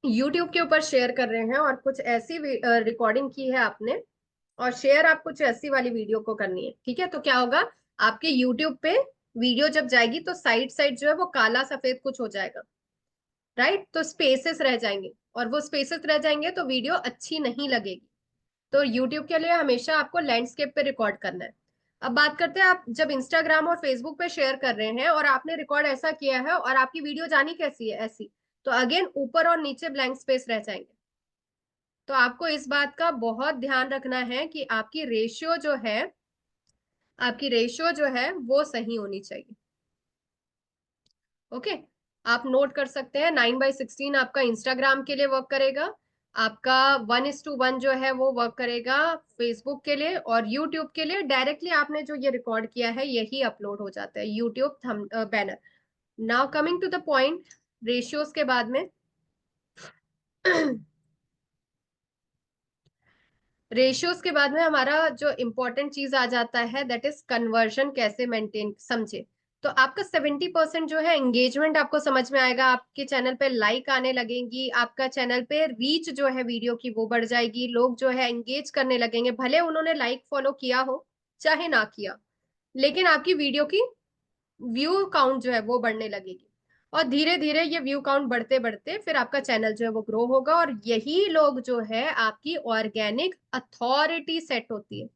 यूट्यूब के ऊपर शेयर कर रहे हैं और कुछ ऐसी रिकॉर्डिंग की है आपने, और शेयर आप कुछ ऐसी वाली वीडियो को करनी है, ठीक है, तो क्या होगा, आपके यूट्यूब पे वीडियो जब जाएगी तो साइड साइड जो है वो काला सफेद कुछ हो जाएगा, राइट, तो स्पेसेस रह जाएंगे, और वो स्पेसेस रह जाएंगे तो वीडियो अच्छी नहीं लगेगी। तो यूट्यूब के लिए हमेशा आपको लैंडस्केप पे रिकॉर्ड करना है। अब बात करते हैं, आप जब इंस्टाग्राम और फेसबुक पे शेयर कर रहे हैं और आपने रिकॉर्ड ऐसा किया है और आपकी वीडियो जानी कैसी है, ऐसी, तो अगेन ऊपर और नीचे ब्लैंक स्पेस रह जाएंगे। तो आपको इस बात का बहुत ध्यान रखना है कि आपकी रेशियो जो है वो सही होनी चाहिए। ओके। आप नोट कर सकते हैं 9:16 आपका इंस्टाग्राम के लिए वर्क करेगा, आपका 1:1 जो है वो वर्क करेगा फेसबुक के लिए, और यूट्यूब के लिए डायरेक्टली आपने जो ये रिकॉर्ड किया है यही अपलोड हो जाता है YouTube thumb banner. Now coming to the point, ratios के बाद में रेशियोज के बाद में हमारा जो इंपॉर्टेंट चीज आ जाता है, दैट इज कन्वर्जन कैसे मेंटेन, समझे। तो आपका 70% जो है एंगेजमेंट आपको समझ में आएगा, आपके चैनल पे लाइक आने लगेंगी, आपका चैनल पे रीच जो है वीडियो की वो बढ़ जाएगी, लोग जो है एंगेज करने लगेंगे, भले उन्होंने लाइक फॉलो किया हो चाहे ना किया, लेकिन आपकी वीडियो की व्यू काउंट जो है वो बढ़ने लगेगी। और धीरे धीरे ये व्यू काउंट बढ़ते बढ़ते फिर आपका चैनल जो है वो ग्रो होगा, और यही लोग जो है आपकी ऑर्गेनिक अथॉरिटी सेट होती है।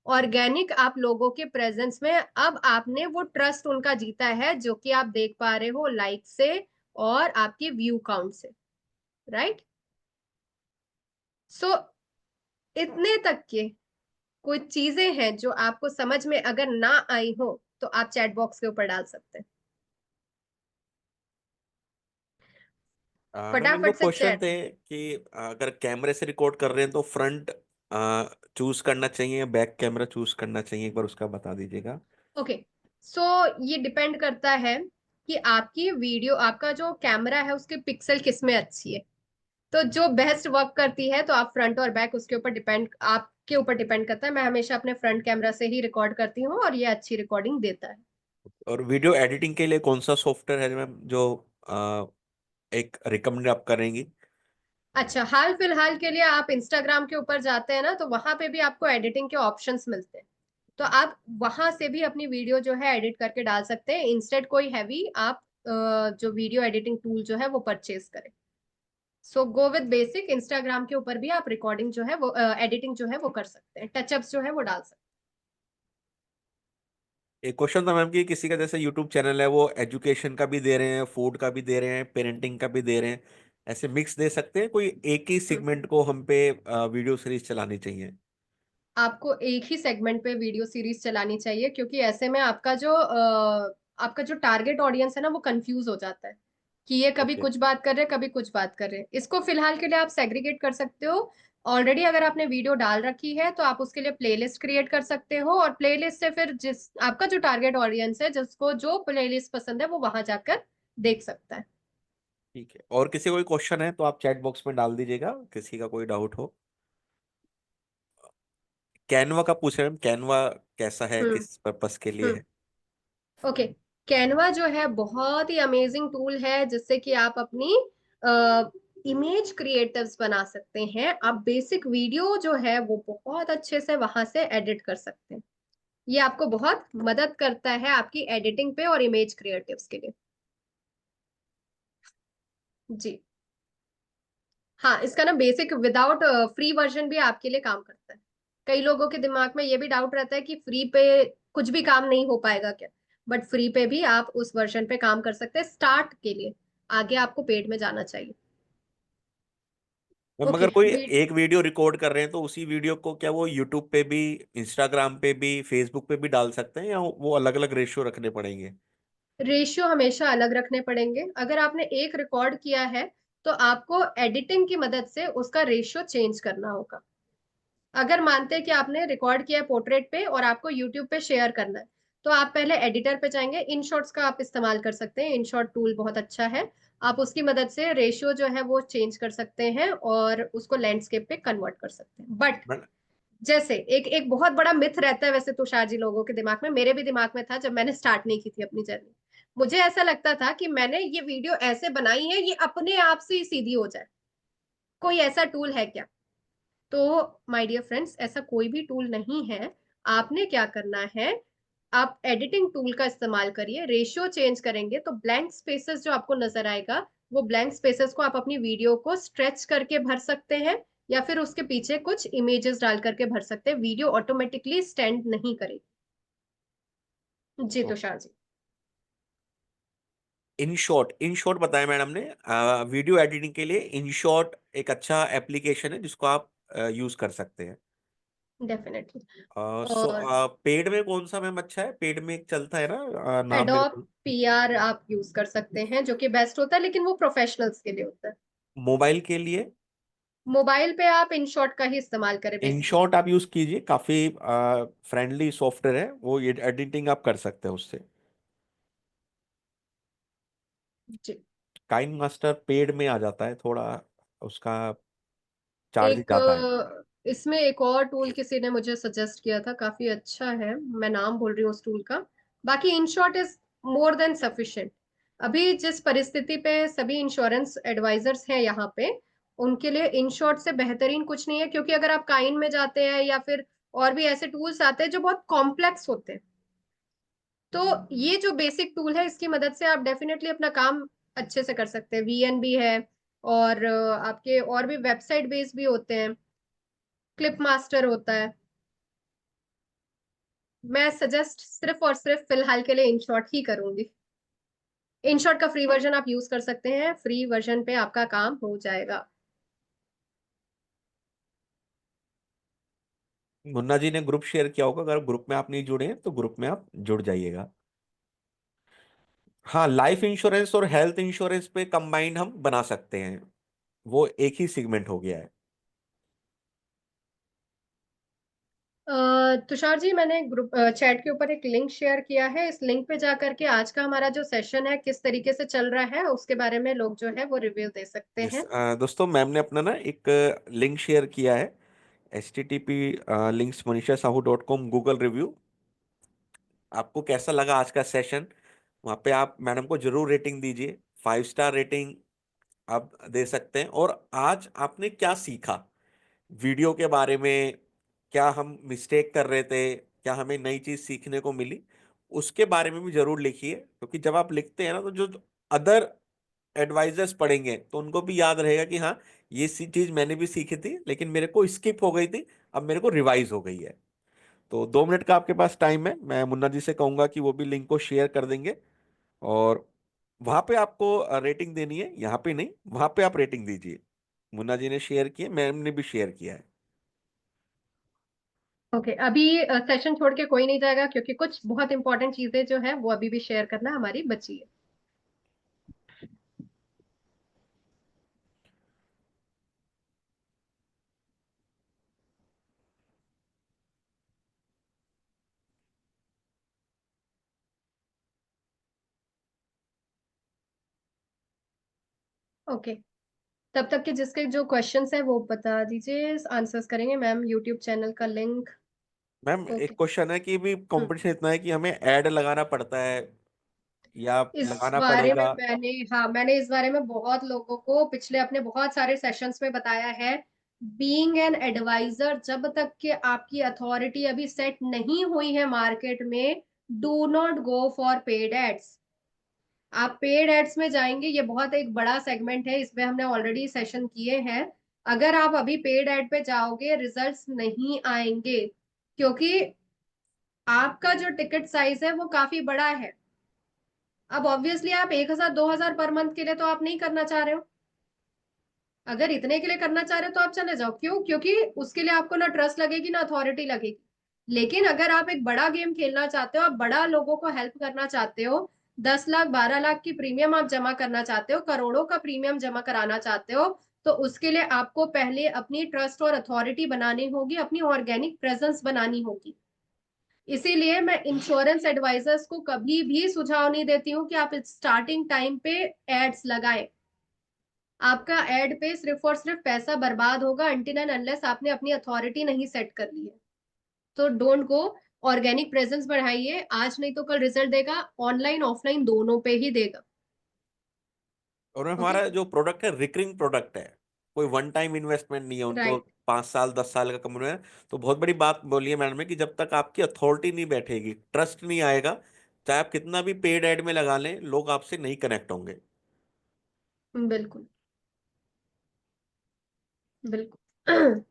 ऑर्गेनिक आप लोगों के प्रेजेंस में अब आपने वो ट्रस्ट उनका जीता है जो कि आप देख पा रहे हो लाइक से और आपके व्यू काउंट से, राइट। सो इतने तक के कुछ चीजें हैं जो आपको समझ में अगर ना आई हो तो आप चैट बॉक्स के ऊपर डाल सकते हैं, मैम, एक दो फटाफट से क्वेश्चन चैट। थे कि अगर कैमरे से रिकॉर्ड कर रहे हैं तो फ्रंट चूज करना चाहिए, बैक कैमरा चूज करना चाहिए, एक बार उसका बता दीजिएगा। ओके, सो ये डिपेंड करता है कि आपकी वीडियो, आपका जो कैमरा है उसकी पिक्सल किस में अच्छी है। तो जो बेस्ट वर्क करती है, तो आप फ्रंट और बैक उसके ऊपर डिपेंड, आपके ऊपर डिपेंड करता है। मैं हमेशा अपने फ्रंट कैमरा से ही रिकॉर्ड करती हूँ और ये अच्छी रिकॉर्डिंग देता है। और वीडियो एडिटिंग के लिए कौन सा सॉफ्टवेयर है मैम जो एक रिकमेंड आप करेंगी? अच्छा, हाल फिलहाल के लिए आप इंस्टाग्राम के ऊपर जाते हैं ना, तो वहां पे भी आपको एडिटिंग के ऑप्शंस मिलते हैं। तो आप वहां से भी अपनी वीडियो जो है एडिट करके डाल सकते हैं। इंस्टेड कोई हैवी आप जो वीडियो एडिटिंग टूल जो है वो परचेज करें। सो गो विद बेसिक। इंस्टाग्राम के ऊपर भी आप रिकॉर्डिंग जो है वो एडिटिंग जो है वो कर सकते हैं, टचअप्स जो है वो डाल सकते एक क्वेश्चन था मैम कि किसी का जैसे यूट्यूब चैनल है, वो एजुकेशन का भी दे रहे हैं, फूड का भी दे रहे हैं, पेरेंटिंग का भी दे रहे हैं, ऐसे मिक्स दे सकते हैं? कोई एक ही हैं। सेगमेंट को हम पे वीडियो सीरीज चलानी चाहिए? आपको एक ही सेगमेंट पे वीडियो सीरीज चलानी चाहिए, क्योंकि ऐसे में आपका जो टारगेट ऑडियंस है ना वो कंफ्यूज हो जाता है कि ये कभी ओके। कुछ बात कर रहे, कभी कुछ बात कर रहे। इसको फिलहाल के लिए आप सेग्रीगेट कर सकते हो। ऑलरेडी अगर आपने वीडियो डाल रखी है तो आप उसके लिए प्लेलिस्ट क्रिएट कर सकते हो, और प्लेलिस्ट से फिर जिस आपका जो टारगेट ऑडियंस है, जिसको जो प्लेलिस्ट पसंद है, वो वहां जाकर देख सकता है। ठीक है, और किसी को कोई क्वेश्चन है तो आप चैट बॉक्स में डाल दीजिएगा, किसी का कोई डाउट हो। कैनवा का पूछ रहे हैं, कैनवा कैसा है, हम्म। किस पर्पस के लिए हम्म। है? ओके, कैनवा जो है बहुत ही अमेजिंग टूल है, जिससे कि आप अपनी इमेज क्रिएटिव्स बना सकते हैं। आप बेसिक वीडियो जो है वो बहुत अच्छे से वहां से एडिट कर सकते हैं। ये आपको बहुत मदद करता है आपकी एडिटिंग पे और इमेज क्रिएटिव्स के लिए। जी हाँ, इसका ना बेसिक विदाउट फ्री वर्जन भी आपके लिए काम करता है। कई लोगों के दिमाग में ये भी डाउट रहता है कि फ्री पे कुछ भी काम नहीं हो पाएगा क्या। बट फ्री पे भी आप उस वर्जन पे काम कर सकते हैं स्टार्ट के लिए। आगे आपको पेड में जाना चाहिए। मैम ओके अगर कोई वी एक वीडियो रिकॉर्ड कर रहे हैं तो उसी वीडियो को क्या वो यूट्यूब पे भी, इंस्टाग्राम पे भी, फेसबुक पे भी डाल सकते हैं, या वो अलग अलग रेशियो रखने पड़ेंगे? रेशियो हमेशा अलग रखने पड़ेंगे। अगर आपने एक रिकॉर्ड किया है तो आपको एडिटिंग की मदद से उसका रेशियो चेंज करना होगा। अगर मानते हैं कि आपने रिकॉर्ड किया है पोर्ट्रेट पे और आपको यूट्यूब पे शेयर करना है, तो आप पहले एडिटर पे जाएंगे। इन शॉर्ट्स का आप इस्तेमाल कर सकते हैं, इन शॉर्ट टूल बहुत अच्छा है। आप उसकी मदद से रेशियो जो है वो चेंज कर सकते हैं और उसको लैंडस्केप पे कन्वर्ट कर सकते हैं। बट बट जैसे एक एक बहुत बड़ा मिथ रहता है वैसे तुषार जी लोगों के दिमाग में, मेरे भी दिमाग में था जब मैंने स्टार्ट नहीं की थी अपनी जर्नी। मुझे ऐसा लगता था कि मैंने ये वीडियो ऐसे बनाई है, ये अपने आप से ही सीधी हो जाए। कोई ऐसा टूल है क्या? तो माय डियर फ्रेंड्स, ऐसा कोई भी टूल नहीं है। आपने क्या करना है, आप एडिटिंग टूल का इस्तेमाल करिए। रेशियो चेंज करेंगे तो ब्लैंक स्पेसेस जो आपको नजर आएगा, वो ब्लैंक स्पेसेस को आप अपनी वीडियो को स्ट्रेच करके भर सकते हैं, या फिर उसके पीछे कुछ इमेजेस डाल करके भर सकते हैं। वीडियो ऑटोमेटिकली स्टैंड नहीं करेगी। जी तुषार जी। इन शॉर्ट बताया मैडम ने, वीडियो एडिटिंग के लिए इन शॉर्ट एक अच्छा एप्लीकेशन है जिसको आप यूज कर सकते हैं। डेफिनेटली। सो और पेड में कौन सा मैम अच्छा है? पेड में एक चलता है ना, नाम मेरे एडोब को। पीआर आप यूज कर सकते हैं, जो कि बेस्ट होता है, लेकिन वो प्रोफेशनल्स के लिए होता है। मोबाइल के लिए मोबाइल पे आप इन शॉर्ट का ही इस्तेमाल करें इन बेसिकली। शॉर्ट आप यूज कीजिए, काफी फ्रेंडली सॉफ्टवेयर है वो, ये एडिटिंग आप कर सकते हैं उससे। जी। काइन मास्टर पेड में आ जाता है थोड़ा, उसका चार्ज एक ज्यादा है। इसमें एक और टूल किसी ने मुझे सजेस्ट किया था, काफी अच्छा है, मैं नाम भूल रही हूँ उस टूल का। बाकी in short is more than sufficient. अभी जिस परिस्थिति पे सभी इंश्योरेंस एडवाइजर्स हैं यहाँ पे, उनके लिए इन शॉर्ट से बेहतरीन कुछ नहीं है। क्योंकि अगर आप काइन में जाते हैं या फिर और भी ऐसे टूल्स आते हैं जो बहुत कॉम्प्लेक्स होते हैं, तो ये जो बेसिक टूल है इसकी मदद से आप डेफिनेटली अपना काम अच्छे से कर सकते हैं। वीएनबी है, और आपके और भी वेबसाइट बेस भी होते हैं, क्लिप मास्टर होता है। मैं सजेस्ट सिर्फ और सिर्फ फिलहाल के लिए इनशॉट ही करूंगी। इनशॉट का फ्री वर्जन आप यूज कर सकते हैं, फ्री वर्जन पे आपका काम हो जाएगा। मुन्ना जी ने ग्रुप शेयर किया होगा, अगर ग्रुप में आप नहीं जुड़े हैं तो ग्रुप में आप जुड़ जाइएगा। हाँ, लाइफ इंश्योरेंस और हेल्थ इंश्योरेंस पे कंबाइंड हम बना सकते हैं, वो एक ही सेगमेंट हो गया है। तुषार जी, मैंने ग्रुप चैट के ऊपर एक लिंक शेयर किया है। इस लिंक पे जा करके आज का हमारा जो सेशन है किस तरीके से चल रहा है उसके बारे में लोग जो है वो रिव्यू दे सकते यस हैं। दोस्तों, मैम ने अपना ना एक लिंक शेयर किया है, HTTP links monishasahu.com Google review. आपको कैसा लगा आज का सेशन? वहाँ पे आप मैडम को जरूर रेटिंग दीजिए, 5 स्टार रेटिंग आप दे सकते हैं। और आज आपने क्या सीखा वीडियो के बारे में? क्या हम मिस्टेक कर रहे थे? क्या हमें नई चीज सीखने को मिली? उसके बारे में भी जरूर लिखिए, क्योंकि जब आप लिखते हैं ना, तो जो अदर एडवाइजर्स पढ़ेंगे तो उनको भी याद रहेगा कि हाँ, ये सी चीज मैंने भी सीखी थी, लेकिन मेरे को स्किप हो गई थी, अब मेरे को रिवाइज हो गई है। तो 2 मिनट का आपके पास टाइम है, मैं मुन्ना जी से कहूंगा कि वो भी लिंक को शेयर कर देंगे। और वहां पे आपको रेटिंग देनी है, यहाँ पे नहीं, वहां पे आप रेटिंग दीजिए। मुन्ना जी ने शेयर किया, मैम ने भी शेयर किया है। ओके, अभी सेशन छोड़ के कोई नहीं जाएगा क्योंकि कुछ बहुत इंपॉर्टेंट चीजें जो है वो अभी भी शेयर करना हमारी बची है। ओके, तब तक के जिसके जो क्वेश्चंस है वो बता दीजिए, आंसर्स करेंगे मैम। यूट्यूब चैनल का लिंक। मैम एक ओके। क्वेश्चन है कि भी कंपटीशन इतना है कि हमें ऐड लगाना पड़ता है या इस लगाना बारे में पड़ेगा? मैंने, हाँ, मैंने इस बारे में बहुत लोगों को पिछले अपने बहुत सारे सेशंस में बताया है। बीइंग एन एडवाइजर, जब तक कि आपकी अथॉरिटी अभी सेट नहीं हुई है मार्केट में, do not go for paid ads. आप पेड एड्स में जाएंगे, ये बहुत एक बड़ा सेगमेंट है, इसमें हमने ऑलरेडी सेशन किए हैं। अगर आप अभी पेड एड पे जाओगे रिजल्ट्स नहीं आएंगे, क्योंकि आपका जो टिकट साइज है वो काफी बड़ा है। अब ऑब्वियसली आप 1,000 2,000 पर मंथ के लिए तो आप नहीं करना चाह रहे हो। अगर इतने के लिए करना चाह रहे हो तो आप चले जाओ। क्यों? क्योंकि उसके लिए आपको ना ट्रस्ट लगेगी ना अथॉरिटी लगेगी। लेकिन अगर आप एक बड़ा गेम खेलना चाहते हो, आप बड़ा लोगों को हेल्प करना चाहते हो, 10 लाख 12 लाख की प्रीमियम आप जमा करना चाहते हो, करोड़ों का प्रीमियम जमा कराना चाहते हो, तो उसके लिए आपको पहले अपनी ट्रस्ट और अथॉरिटी बनानी होगी, अपनी ऑर्गेनिक प्रेजेंस बनानी होगी। इसीलिए मैं इंश्योरेंस एडवाइजर्स को कभी भी सुझाव नहीं देती हूँ कि आप स्टार्टिंग टाइम पे एड्स लगाएं। आपका एड पे सिर्फ और सिर्फ पैसा बर्बाद होगा अनटिल एंड अनलेस आपने अपनी अथॉरिटी नहीं सेट कर ली है। तो डोंट गो। ऑर्गेनिक प्रेजेंस बढ़ाइए, आज नहीं तो कल रिजल्ट देगा, ऑनलाइन ऑफलाइन दोनों पे ही देगा। और ओके। हमारा जो प्रोडक्ट है रिकरिंग प्रोडक्ट है, कोई वन टाइम इन्वेस्टमेंट नहीं है उनको, राइट। 5 साल 10 साल का कम है। तो बहुत बड़ी बात बोली है मैडम ने कि जब तक आपकी अथॉरिटी नहीं बैठेगी, ट्रस्ट नहीं आएगा, चाहे आप कितना भी पेड एड में लगा लें, लोग आपसे नहीं कनेक्ट होंगे। बिल्कुल। बिल्कुल।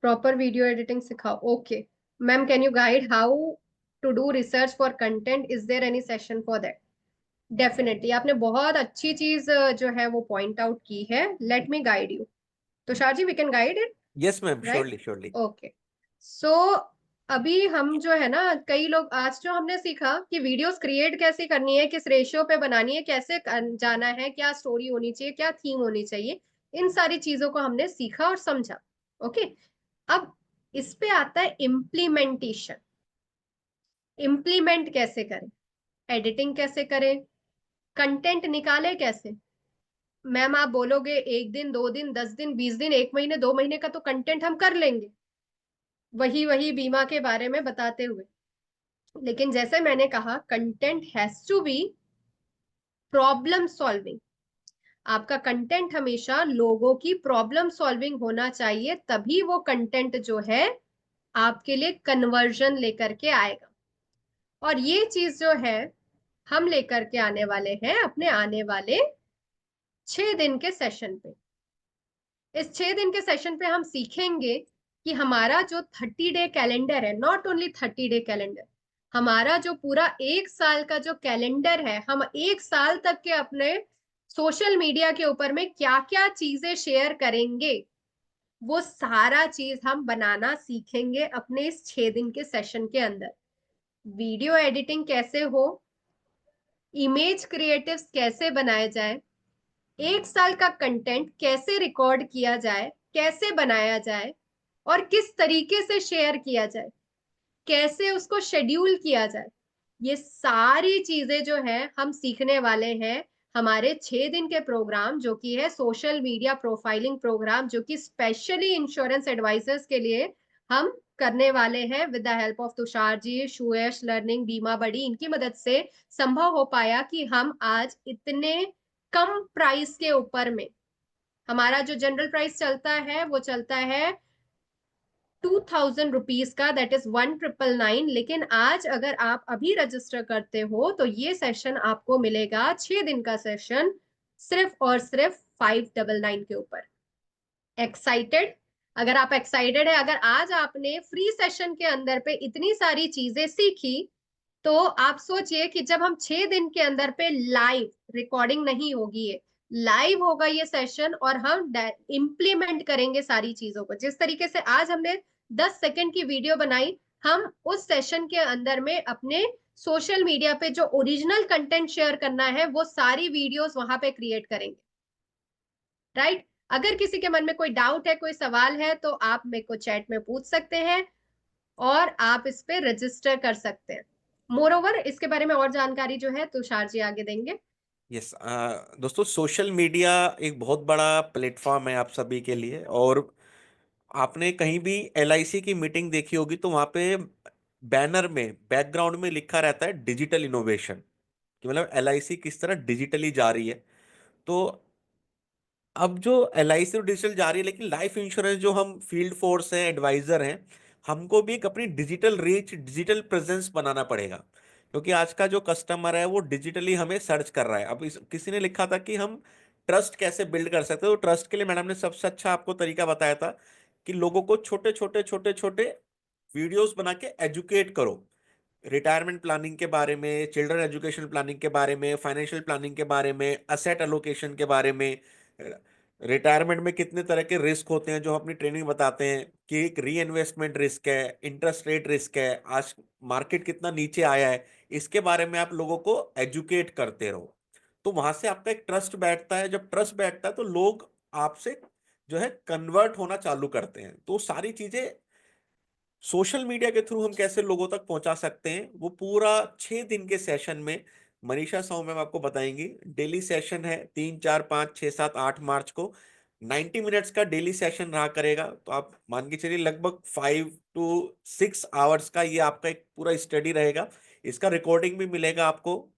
प्रॉपर वीडियो एडिटिंग सिखाओ। Okay ma'am, can you guide how to do research for content? Is there any session for that? Definitely, आपने बहुत अच्छी चीज जो है वो पॉइंट आउट की है। Let me guide you. Tushar ji, we can guide it. Yes ma'am, right. Surely surely. Okay. So अभी हम जो है ना, कई लोग आज जो हमने सीखा कि वीडियोस क्रिएट कैसे करनी है, किस रेशियो पे बनानी है, कैसे जाना है, क्या स्टोरी होनी चाहिए, क्या थीम होनी चाहिए, इन सारी चीजों को हमने सीखा और समझा। ओके। अब इस पे आता है इम्प्लीमेंटेशन। इम्प्लीमेंट कैसे करें, एडिटिंग कैसे करें, कंटेंट निकाले कैसे। मैम आप बोलोगे 1 दिन 2 दिन 10 दिन 20 दिन 1 महीने 2 महीने का तो कंटेंट हम कर लेंगे, वही वही बीमा के बारे में बताते हुए। लेकिन जैसे मैंने कहा, content has to be problem solving. आपका कंटेंट हमेशा लोगों की प्रॉब्लम सॉल्विंग होना चाहिए, तभी वो कंटेंट जो है आपके लिए कन्वर्जन लेकर के आएगा। और ये चीज जो है हम लेकर के आने वाले हैं अपने आने वाले 6 दिन के सेशन पे। इस 6 दिन के सेशन पे हम सीखेंगे कि हमारा जो 30 डे कैलेंडर है, नॉट ओनली 30 डे कैलेंडर, हमारा जो पूरा 1 साल का जो कैलेंडर है, हम 1 साल तक के अपने सोशल मीडिया के ऊपर में क्या क्या चीजें शेयर करेंगे, वो सारा चीज हम बनाना सीखेंगे अपने इस 6 दिन के सेशन के अंदर। वीडियो एडिटिंग कैसे हो, इमेज क्रिएटिव्स कैसे बनाए जाए, 1 साल का कंटेंट कैसे रिकॉर्ड किया जाए, कैसे बनाया जाए और किस तरीके से शेयर किया जाए, कैसे उसको शेड्यूल किया जाए, ये सारी चीजें जो है हम सीखने वाले हैं हमारे 6 दिन के प्रोग्राम, जो कि है सोशल मीडिया प्रोफाइलिंग प्रोग्राम, जो कि स्पेशली इंश्योरेंस एडवाइजर्स के लिए हम करने वाले हैं with the help of Tushar ji, शुएश लर्निंग, बीमा बड़ी, इनकी मदद से संभव हो पाया कि हम आज इतने कम प्राइस के ऊपर में, हमारा जो जनरल प्राइस चलता है वो चलता है 2000 रुपीज का, दैट इज 1999, लेकिन आज अगर आप अभी रजिस्टर करते हो तो ये सेशन आपको मिलेगा, 6 दिन का सेशन, सिर्फ और सिर्फ 599 के ऊपर। एक्साइटेड? अगर आप एक्साइटेड है, अगर आज आपने फ्री सेशन के अंदर पे इतनी सारी चीजें सीखी, तो आप सोचिए कि जब हम 6 दिन के अंदर पे लाइव, रिकॉर्डिंग नहीं होगी ये, लाइव होगा ये सेशन, और हम इम्प्लीमेंट करेंगे सारी चीजों को। जिस तरीके से आज हमने 10 सेकंड की वीडियो बनाई, हम उस सेशन के अंदर में अपने सोशल मीडिया पे जो ओरिजिनल कंटेंट शेयर करना है वो सारी वीडियोस वहां पे क्रिएट करेंगे। राइट? अगर किसी के मन में कोई डाउट है, कोई सवाल है, तो आप मेरे को चैट में पूछ सकते हैं और आप इस पे रजिस्टर कर सकते हैं। मोर ओवर इसके बारे में और जानकारी जो है तुषार जी आगे देंगे। यस दोस्तों, सोशल मीडिया एक बहुत बड़ा प्लेटफॉर्म है आप सभी के लिए। और आपने कहीं भी एलआईसी की मीटिंग देखी होगी तो वहां पे बैनर में बैकग्राउंड में लिखा रहता है डिजिटल इनोवेशन, कि मतलब एलआईसी किस तरह डिजिटली जा रही है। तो अब जो एलआईसी तो डिजिटल जा रही है, लेकिन लाइफ इंश्योरेंस जो हम फील्ड फोर्स हैं, एडवाइजर हैं, हमको भी एक अपनी डिजिटल रीच, डिजिटल प्रेजेंस बनाना पड़ेगा। क्योंकि आज का जो कस्टमर है वो डिजिटली हमें सर्च कर रहा है। अब किसी ने लिखा था कि हम ट्रस्ट कैसे बिल्ड कर सकते हैं, तो ट्रस्ट के लिए मैडम ने सबसे अच्छा आपको तरीका बताया था कि लोगों को छोटे छोटे छोटे छोटे वीडियोस बना के एजुकेट करो। रिटायरमेंट प्लानिंग के बारे में, चिल्ड्रन एजुकेशन प्लानिंग के बारे में, फाइनेंशियल प्लानिंग के बारे में, असेट एलोकेशन के बारे में, रिटायरमेंट में कितने तरह के रिस्क होते हैं जो हम अपनी ट्रेनिंग बताते हैं, कि एक री इन्वेस्टमेंट रिस्क है, इंटरेस्ट रेट रिस्क है, आज मार्केट कितना नीचे आया है, इसके बारे में आप लोगों को एजुकेट करते रहो। तो वहां से आपका एक ट्रस्ट बैठता है। जब ट्रस्ट बैठता है तो लोग आपसे जो है कन्वर्ट होना चालू करते हैं। तो सारी चीजें सोशल मीडिया के थ्रू हम कैसे लोगों तक पहुंचा सकते हैं, वो पूरा 6 दिन के सेशन में मनीषा साहू मैम आपको बताएंगी। डेली सेशन है 3, 4, 5, 6, 7, 8 मार्च को। 90 मिनट्स का डेली सेशन रहा करेगा। तो आप मान के चलिए लगभग 5 to 6 आवर्स का ये आपका एक पूरा स्टडी रहेगा। इसका रिकॉर्डिंग भी मिलेगा आपको।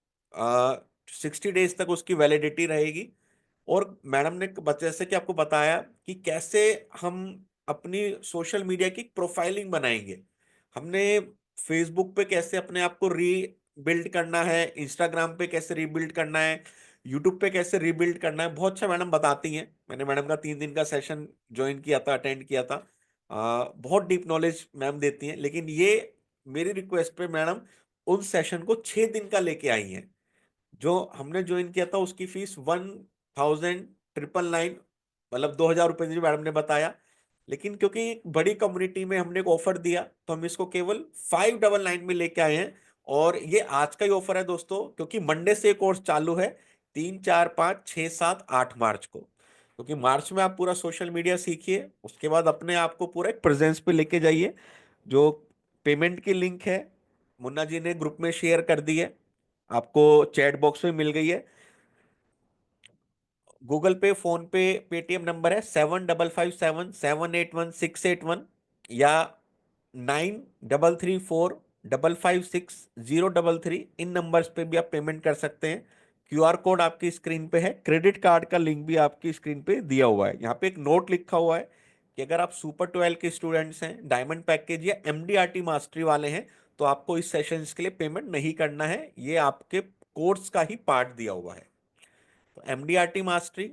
60 डेज तक उसकी वैलिडिटी रहेगी। और मैडम ने जैसे कि आपको बताया कि कैसे हम अपनी सोशल मीडिया की प्रोफाइलिंग बनाएंगे। हमने फेसबुक पे कैसे अपने आप को रीबिल्ड करना है, इंस्टाग्राम पे कैसे रीबिल्ड करना है, यूट्यूब पे कैसे रीबिल्ड करना है, बहुत अच्छा मैडम बताती हैं। मैंने मैडम का 3 दिन का सेशन ज्वाइन किया था, अटेंड किया था। बहुत डीप नॉलेज मैम देती हैं। लेकिन ये मेरी रिक्वेस्ट पे मैडम उन सेशन को 6 दिन का लेके आई हैं। जो हमने ज्वाइन किया था उसकी फीस 1999, मतलब 2000 रुपये जो मैडम ने बताया। लेकिन क्योंकि एक बड़ी कम्युनिटी में हमने एक ऑफर दिया तो हम इसको केवल 599 में लेके आए हैं। और ये आज का ही ऑफर है दोस्तों, क्योंकि मंडे से कोर्स चालू है 3, 4, 5, 6, 7, 8 मार्च को। क्योंकि मार्च में आप पूरा सोशल मीडिया सीखिए, उसके बाद अपने आप को पूरा एक प्रेजेंस पे लेके जाइए। जो पेमेंट की लिंक है मुन्ना जी ने ग्रुप में शेयर कर दी है, आपको चैट बॉक्स में मिल गई है। गूगल पे, फोन पे, पेटीएम नंबर है 7557781681, या 9334556033। इन नंबर्स पे भी आप पेमेंट कर सकते हैं। क्यूआर कोड आपकी स्क्रीन पे है, क्रेडिट कार्ड का लिंक भी आपकी स्क्रीन पे दिया हुआ है। यहाँ पे एक नोट लिखा हुआ है कि अगर आप सुपर 12 के स्टूडेंट्स हैं, डायमंड पैकेज या एमडीआरटी मास्टरी वाले हैं, तो आपको इस सेशंस के लिए पेमेंट नहीं करना है। ये आपके कोर्स का ही पार्ट दिया हुआ है। तो एमडीआरटी मास्टरी,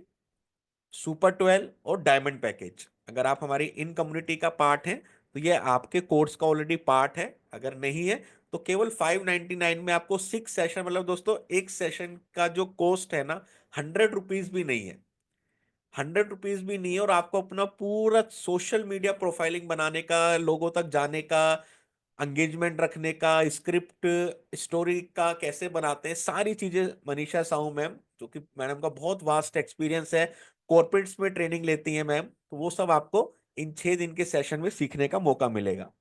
सुपर 12 और डायमंड पैकेज, अगर आप हमारी इन कम्युनिटी का पार्ट हैं तो ये आपके कोर्स का ऑलरेडी पार्ट है। अगर नहीं है तो केवल 599 में आपको 6 सेशन, मतलब दोस्तों एक सेशन का जो कॉस्ट है ना, 100 रुपीज भी नहीं है। 100 रुपीज भी नहीं है। और आपको अपना पूरा सोशल मीडिया प्रोफाइलिंग बनाने का, लोगों तक जाने का, एंगेजमेंट रखने का, स्क्रिप्ट स्टोरी का कैसे बनाते हैं, सारी चीजें मनीषा साहू मैम, जो कि मैडम का बहुत वास्ट एक्सपीरियंस है कॉर्पोरेट्स में ट्रेनिंग लेती हैं मैम, तो वो सब आपको इन 6 दिन के सेशन में सीखने का मौका मिलेगा।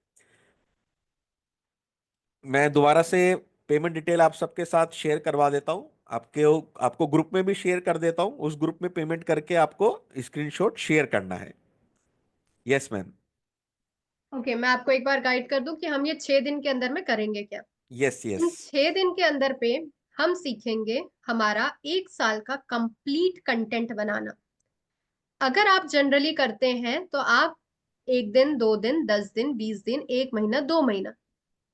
मैं दोबारा से पेमेंट डिटेल आप सबके साथ शेयर करवा देता हूँ, आपके आपको ग्रुप में भी शेयर कर देता हूँ, उस ग्रुप में पेमेंट करके आपको स्क्रीनशॉट शेयर करना है। Yes ma'am. ओके, मैं आपको एक बार गाइड कर दूं कि हम ये 6 दिन के अंदर में करेंगे क्या। Yes yes. इन 6 दिन के अंदर पे हम सीखेंगे हमारा 1 साल का कंप्लीट कंटेंट बनाना। अगर आप जनरली करते हैं तो आप 1 दिन, 2 दिन, 10 दिन, 20 दिन, 1 महीना, 2 महीना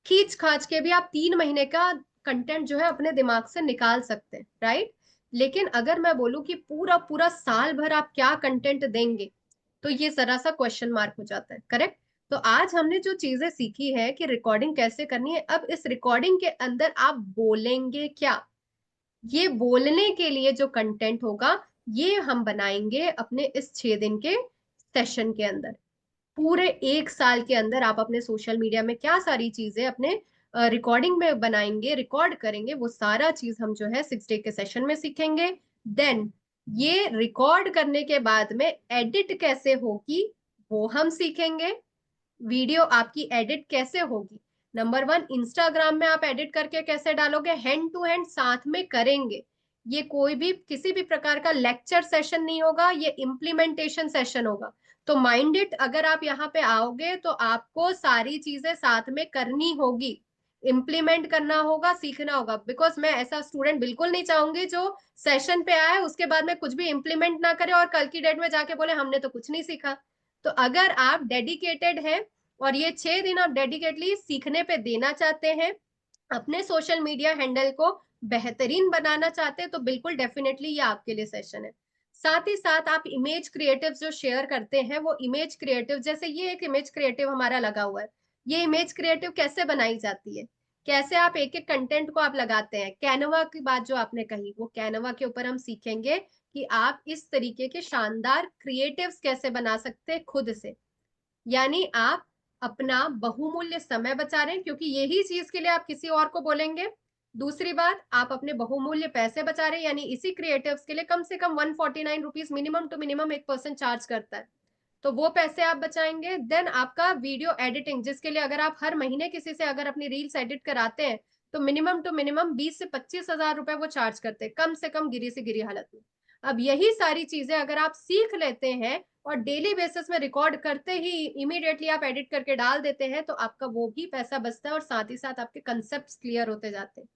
खींच खाच के भी आप 3 महीने का कंटेंट जो है अपने दिमाग से निकाल सकते हैं, राइट। लेकिन अगर मैं बोलूं कि पूरा पूरा साल भर आप क्या कंटेंट देंगे, तो ये जरा सा क्वेश्चन मार्क हो जाता है, करेक्ट। तो आज हमने जो चीजें सीखी है कि रिकॉर्डिंग कैसे करनी है, अब इस रिकॉर्डिंग के अंदर आप बोलेंगे क्या, ये बोलने के लिए जो कंटेंट होगा, ये हम बनाएंगे अपने इस 6 दिन के सेशन के अंदर। पूरे 1 साल के अंदर आप अपने सोशल मीडिया में क्या सारी चीजें अपने रिकॉर्डिंग में बनाएंगे, रिकॉर्ड करेंगे, वो सारा चीज हम जो है 6 डे के सेशन में सीखेंगे। देन ये रिकॉर्ड करने के बाद में एडिट कैसे होगी, वो हम सीखेंगे। वीडियो आपकी एडिट कैसे होगी, नंबर वन, इंस्टाग्राम में आप एडिट करके कैसे डालोगे, हैंड टू हैंड साथ में करेंगे। ये कोई भी किसी भी प्रकार का लेक्चर सेशन नहीं होगा, ये इम्प्लीमेंटेशन सेशन होगा। तो माइंड इट, अगर आप यहाँ पे आओगे तो आपको सारी चीजें साथ में करनी होगी, इम्प्लीमेंट करना होगा, सीखना होगा। बिकॉज मैं ऐसा स्टूडेंट बिल्कुल नहीं चाहूंगी जो सेशन पे आए उसके बाद में कुछ भी इम्प्लीमेंट ना करे और कल की डेट में जाके बोले हमने तो कुछ नहीं सीखा। तो अगर आप डेडिकेटेड हैं और ये 6 दिन आप डेडिकेटली सीखने पे देना चाहते हैं, अपने सोशल मीडिया हैंडल को बेहतरीन बनाना चाहते हैं, तो बिल्कुल डेफिनेटली ये आपके लिए सेशन है। साथ ही साथ आप इमेज क्रिएटिव जो शेयर करते हैं, वो इमेज क्रिएटिव, जैसे ये एक इमेज क्रिएटिव हमारा लगा हुआ है, ये इमेज क्रिएटिव कैसे बनाई जाती है, कैसे आप एक एक कंटेंट को आप लगाते हैं, कैनवा की बात जो आपने कही, वो कैनवा के ऊपर हम सीखेंगे कि आप इस तरीके के शानदार क्रिएटिव्स कैसे बना सकते हैं खुद से। यानी आप अपना बहुमूल्य समय बचा रहे हैं, क्योंकि यही चीज के लिए आप किसी और को बोलेंगे। दूसरी बात, आप अपने बहुमूल्य पैसे बचा रहे हैं, यानी इसी क्रिएटिव्स के लिए कम से कम 149 रुपीज मिनिमम टू मिनिमम एक पर्सन चार्ज करता है, तो वो पैसे आप बचाएंगे। देन आपका वीडियो एडिटिंग, जिसके लिए अगर आप हर महीने किसी से अगर अपनी रील्स एडिट कराते हैं, तो मिनिमम टू मिनिमम 20 से 25 हजार रुपए वो चार्ज करते हैं, कम से कम गिरी से गिरी हालत में। अब यही सारी चीजें अगर आप सीख लेते हैं और डेली बेसिस में रिकॉर्ड करते ही इमीडिएटली आप एडिट करके डाल देते हैं, तो आपका वो भी पैसा बचता है और साथ ही साथ आपके कंसेप्ट क्लियर होते जाते हैं।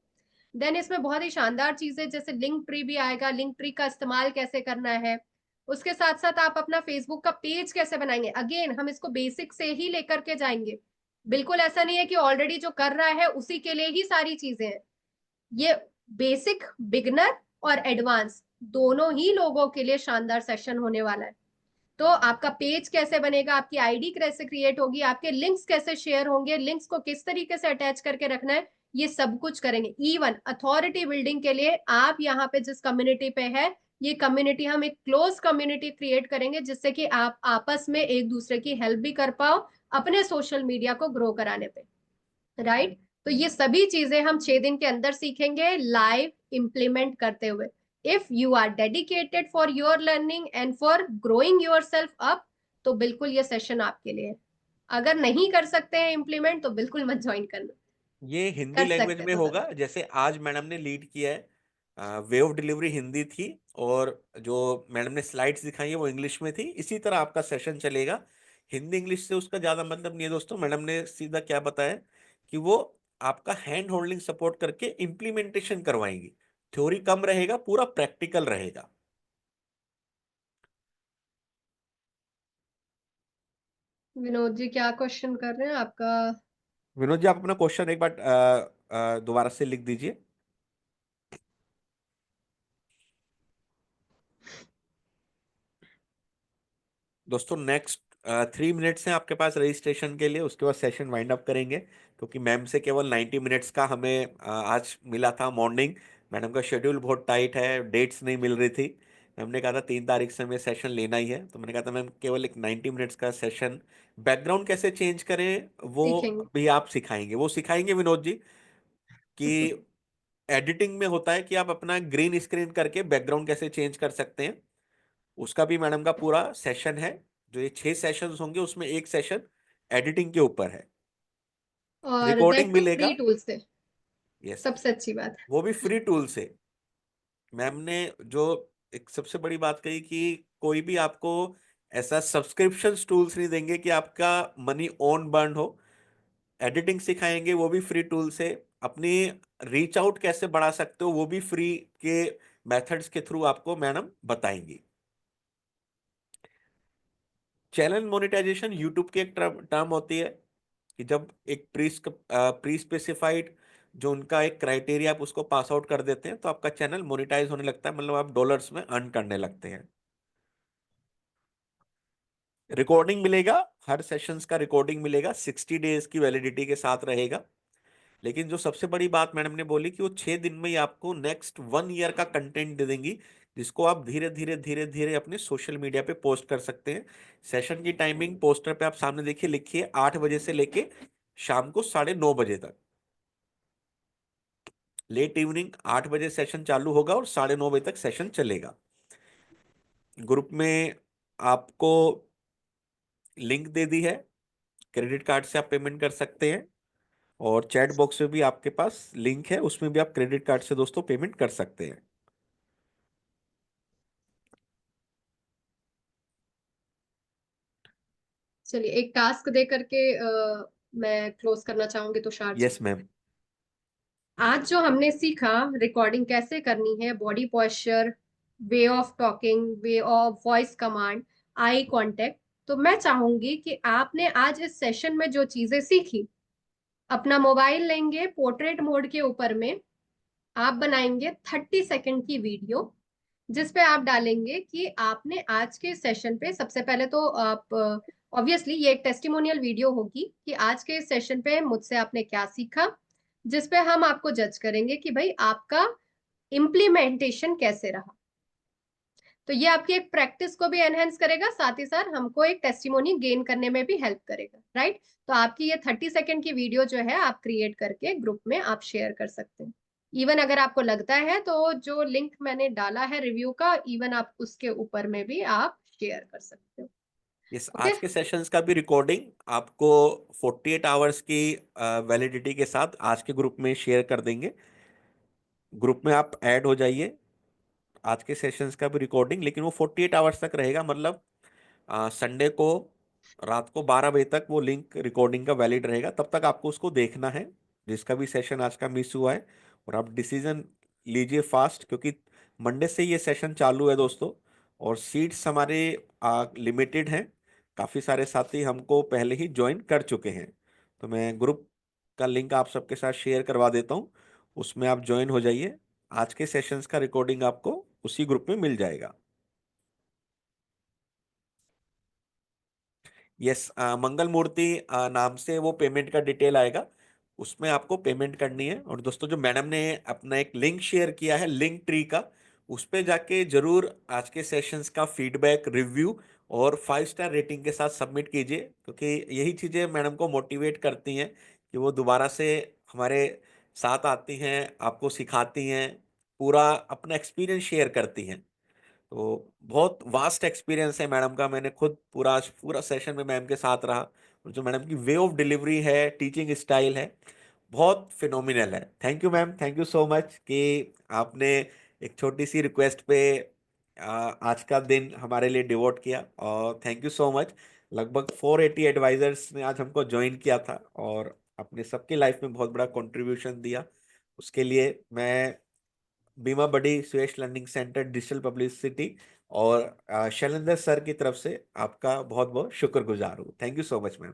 देन इसमें बहुत ही शानदार चीजें जैसे लिंक ट्री भी आएगा, लिंक ट्री का इस्तेमाल कैसे करना है, उसके साथ साथ आप अपना फेसबुक का पेज कैसे बनाएंगे। अगेन हम इसको बेसिक से ही लेकर के जाएंगे, बिल्कुल ऐसा नहीं है कि ऑलरेडी जो कर रहा है उसी के लिए ही सारी चीजें हैं। ये बेसिक, बिगनर और एडवांस दोनों ही लोगों के लिए शानदार सेशन होने वाला है। तो आपका पेज कैसे बनेगा, आपकी आईडी कैसे क्रिएट होगी, आपके लिंक्स कैसे शेयर होंगे, लिंक्स को किस तरीके से अटैच करके रखना है, ये सब कुछ करेंगे। इवन अथॉरिटी बिल्डिंग के लिए आप यहाँ पे जिस कम्युनिटी पे है, ये कम्युनिटी हम एक क्लोज कम्युनिटी क्रिएट करेंगे, जिससे कि आप आपस में एक दूसरे की हेल्प भी कर पाओ अपने सोशल मीडिया को ग्रो कराने पे, राइट। तो ये सभी चीजें हम 6 दिन के अंदर सीखेंगे लाइव इम्प्लीमेंट करते हुए। If you are dedicated for your learning and for growing yourself up, तो बिल्कुल ये सेशन आपके लिए है। अगर नहीं कर सकते हैं इम्प्लीमेंट, तो बिल्कुल मत ज्वाइन करना। ये हिंदी कर लैंग्वेज सकते हैं में तो होगा, जरूर। जैसे आज मैडम ने लीड किया है, वे ऑफ डिलीवरी हिंदी थी, और जो मैडम ने स्लाइड्स दिखाई है वो इंग्लिश में थी। इसी तरह आपका सेशन चलेगा। हिंदी इंग्लिश से उसका ज्यादा मतलब नहीं है दोस्तों। मैडम ने सीधा क्या बताया कि वो आपका हैंड होल्डिंग सपोर्ट करके इम्प्लीमेंटेशन करवाएंगी। थ्योरी कम रहेगा, पूरा प्रैक्टिकल रहेगा। विनोद जी क्या क्वेश्चन कर रहे हैं आपका। विनोद जी, आप अपना क्वेश्चन एक बार दोबारा से लिख दीजिए। दोस्तों नेक्स्ट 3 मिनट्स हैं आपके पास रजिस्ट्रेशन के लिए, उसके बाद सेशन वाइंड अप करेंगे, क्योंकि मैम से केवल 90 मिनट्स का हमें आज मिला था मॉर्निंग। मैडम का शेड्यूल बहुत टाइट है, डेट्स नहीं मिल रही थी। मैम ने कहा था 3 तारीख से हमें सेशन लेना ही है, तो मैंने कहा था मैम केवल एक 90 मिनट्स का सेशन। बैकग्राउंड कैसे चेंज करें वो सीखेंगे। भी आप सिखाएंगे, वो सिखाएंगे विनोद जी। कि एडिटिंग में होता है कि आप अपना ग्रीन स्क्रीन करके बैकग्राउंड कैसे चेंज कर सकते हैं। उसका भी मैडम का पूरा सेशन है। जो ये 6 सेशंस होंगे उसमें एक सेशन एडिटिंग के ऊपर है। और रिकॉर्डिंग दैट टू मिलेगा। फ्री टूल से। यस, सबसे अच्छी बात। वो भी फ्री टूल से। मैम ने जो एक सबसे बड़ी बात कही कि कोई भी आपको ऐसा सब्सक्रिप्शन टूल्स नहीं देंगे कि आपका मनी ओन बर्न हो। एडिटिंग सिखाएंगे वो भी फ्री टूल से। अपनी रीच आउट कैसे बढ़ा सकते हो वो भी फ्री के मेथड्स के थ्रू आपको मैडम बताएंगी। चैनल मोनेटाइजेशन यूट्यूब की एक टर्म होती है कि जब एक प्री स्पेसिफाइड जो उनका एक क्राइटेरिया आप उसको पास आउट कर देते हैं तो आपका चैनल मोनेटाइज होने लगता है, मतलब आप डॉलर्स में अर्न करने लगते हैं। रिकॉर्डिंग मिलेगा, हर सेशंस का रिकॉर्डिंग मिलेगा, 60 डेज की वैलिडिटी के साथ रहेगा। लेकिन जो सबसे बड़ी बात मैडम ने बोली कि वो 6 दिन में ही आपको नेक्स्ट 1 ईयर का कंटेंट दे देंगी, जिसको आप धीरे धीरे धीरे धीरे अपने सोशल मीडिया पे पोस्ट कर सकते हैं। सेशन की टाइमिंग पोस्टर पे आप सामने देखिए, लिखिए 8 बजे से लेके शाम को 9:30 बजे तक। लेट इवनिंग 8 बजे सेशन चालू होगा और 9:30 बजे तक सेशन चलेगा। ग्रुप में आपको लिंक दे दी है, क्रेडिट कार्ड से आप पेमेंट कर सकते हैं। और चैट बॉक्स में भी आपके पास लिंक है, उसमें भी आप क्रेडिट कार्ड से दोस्तों पेमेंट कर सकते हैं। चलिए, एक टास्क दे करके मैं क्लोज करना चाहूंगी तुषार जी। Yes ma'am. आज जो हमने सीखा, रिकॉर्डिंग कैसे करनी है, body posture, way of talking, way of voice command, eye contact, तो मैं चाहूंगी कि आपने आज इस सेशन में जो चीजें सीखी, अपना मोबाइल लेंगे, पोर्ट्रेट मोड के ऊपर में आप बनाएंगे 30 सेकंड की वीडियो, जिसपे आप डालेंगे कि आपने आज के सेशन पे, सबसे पहले तो आप ऑब्वियसली ये एक टेस्टिमोनियल वीडियो होगी कि आज के सेशन पे मुझसे आपने क्या सीखा, जिसपे हम आपको जज करेंगे कि भाई आपका इम्प्लीमेंटेशन कैसे रहा। तो ये आपकी एक प्रैक्टिस को भी एनहेंस करेगा, साथ ही साथ हमको एक टेस्टिमोनी गेन करने में भी हेल्प करेगा, राइट। तो आपकी ये 30 सेकंड की वीडियो जो है आप क्रिएट करके ग्रुप में आप शेयर कर सकते हैं। इवन अगर आपको लगता है तो जो लिंक मैंने डाला है रिव्यू का, इवन आप उसके ऊपर में भी आप शेयर कर सकते हो। Yes, okay. आज के सेशंस का भी रिकॉर्डिंग आपको 48 आवर्स की वैलिडिटी के साथ आज के ग्रुप में शेयर कर देंगे। ग्रुप में आप ऐड हो जाइए। आज के सेशंस का भी रिकॉर्डिंग, लेकिन वो 48 आवर्स तक रहेगा, मतलब संडे को रात को 12 बजे तक वो लिंक रिकॉर्डिंग का वैलिड रहेगा। तब तक आपको उसको देखना है, जिसका भी सेशन आज का मिस हुआ है। और आप डिसीजन लीजिए फास्ट, क्योंकि मंडे से ये सेशन चालू है दोस्तों। और सीट्स हमारे लिमिटेड हैं। काफ़ी सारे साथी हमको पहले ही ज्वाइन कर चुके हैं। तो मैं ग्रुप का लिंक आप सबके साथ शेयर करवा देता हूँ, उसमें आप ज्वाइन हो जाइए। आज के सेशंस का रिकॉर्डिंग आपको उसी ग्रुप में मिल जाएगा। यस, मंगल मूर्ति नाम से वो पेमेंट का डिटेल आएगा, उसमें आपको पेमेंट करनी है। और दोस्तों जो मैडम ने अपना एक लिंक शेयर किया है लिंक ट्री का, उस पे जाके जरूर आज के सेशंस का फीडबैक, रिव्यू और 5 स्टार रेटिंग के साथ सबमिट कीजिए, क्योंकि यही चीज़ें मैडम को मोटिवेट करती हैं कि वो दोबारा से हमारे साथ आती हैं, आपको सिखाती हैं, पूरा अपना एक्सपीरियंस शेयर करती हैं। तो बहुत वास्ट एक्सपीरियंस है मैडम का। मैंने खुद पूरा पूरा सेशन में मैम के साथ रहा, और जो मैडम की वे ऑफ डिलीवरी है, टीचिंग स्टाइल है, बहुत फिनोमिनल है। Thank you ma'am, thank you so much कि आपने एक छोटी सी रिक्वेस्ट पे आज का दिन हमारे लिए डिवोट किया। और थैंक यू सो मच। लगभग 480 एडवाइजर्स ने आज हमको ज्वाइन किया था और अपने सबकी लाइफ में बहुत बड़ा कंट्रीब्यूशन दिया। उसके लिए मैं बीमा बड़ी स्वेश लर्निंग सेंटर डिजिटल पब्लिसिटी और शैलेंद्र सर की तरफ से आपका बहुत बहुत शुक्रगुजार हूँ। Thank you so much ma'am.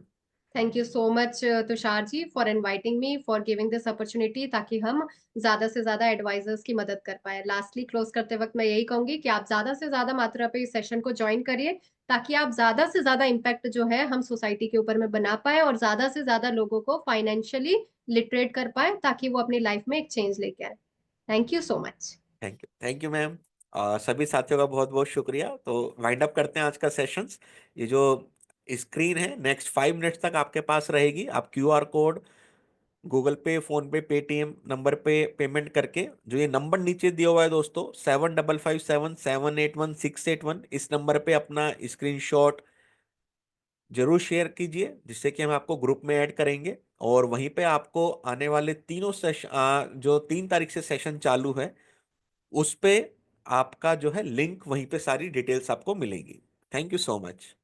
Thank you so much Tushar ji, for inviting me, for giving this opportunity, ताकि हम ज्यादा से ज्यादा एडवाइजर्स की मदद कर पाए। लास्टली क्लोज करते वक्त मैं यही कहूंगी कि आप ज्यादा से ज्यादा मात्रा पे इस सेशन को ज्वाइन करिए, ताकि आप ज्यादा से ज्यादा इम्पैक्ट जो है हम सोसाइटी के ऊपर में बना पाए और ज्यादा से ज्यादा लोगों को फाइनेंशियली लिटरेट कर पाए, ताकि वो अपनी लाइफ में एक चेंज लेके आए। Thank you so much. Thank you ma'am. सभी साथियों का बहुत बहुत शुक्रिया। तो वाइंड अप करते हैं आज का सेशंस। ये जो स्क्रीन है नेक्स्ट 5 मिनट्स तक आपके पास रहेगी। आप क्यूआर कोड गूगल पे, फोन पे, पेटीएम नंबर पे पेमेंट करके, जो ये नंबर नीचे दिया हुआ है दोस्तों, 7557781681, इस नंबर पे अपना स्क्रीनशॉट जरूर शेयर कीजिए, जिससे कि हम आपको ग्रुप में ऐड करेंगे। और वहीं पे आपको आने वाले तीनों सेशन, जो 3 तारीख से सेशन चालू है, उस पे आपका जो है लिंक, वहीं पे सारी डिटेल्स आपको मिलेंगी। Thank you so much.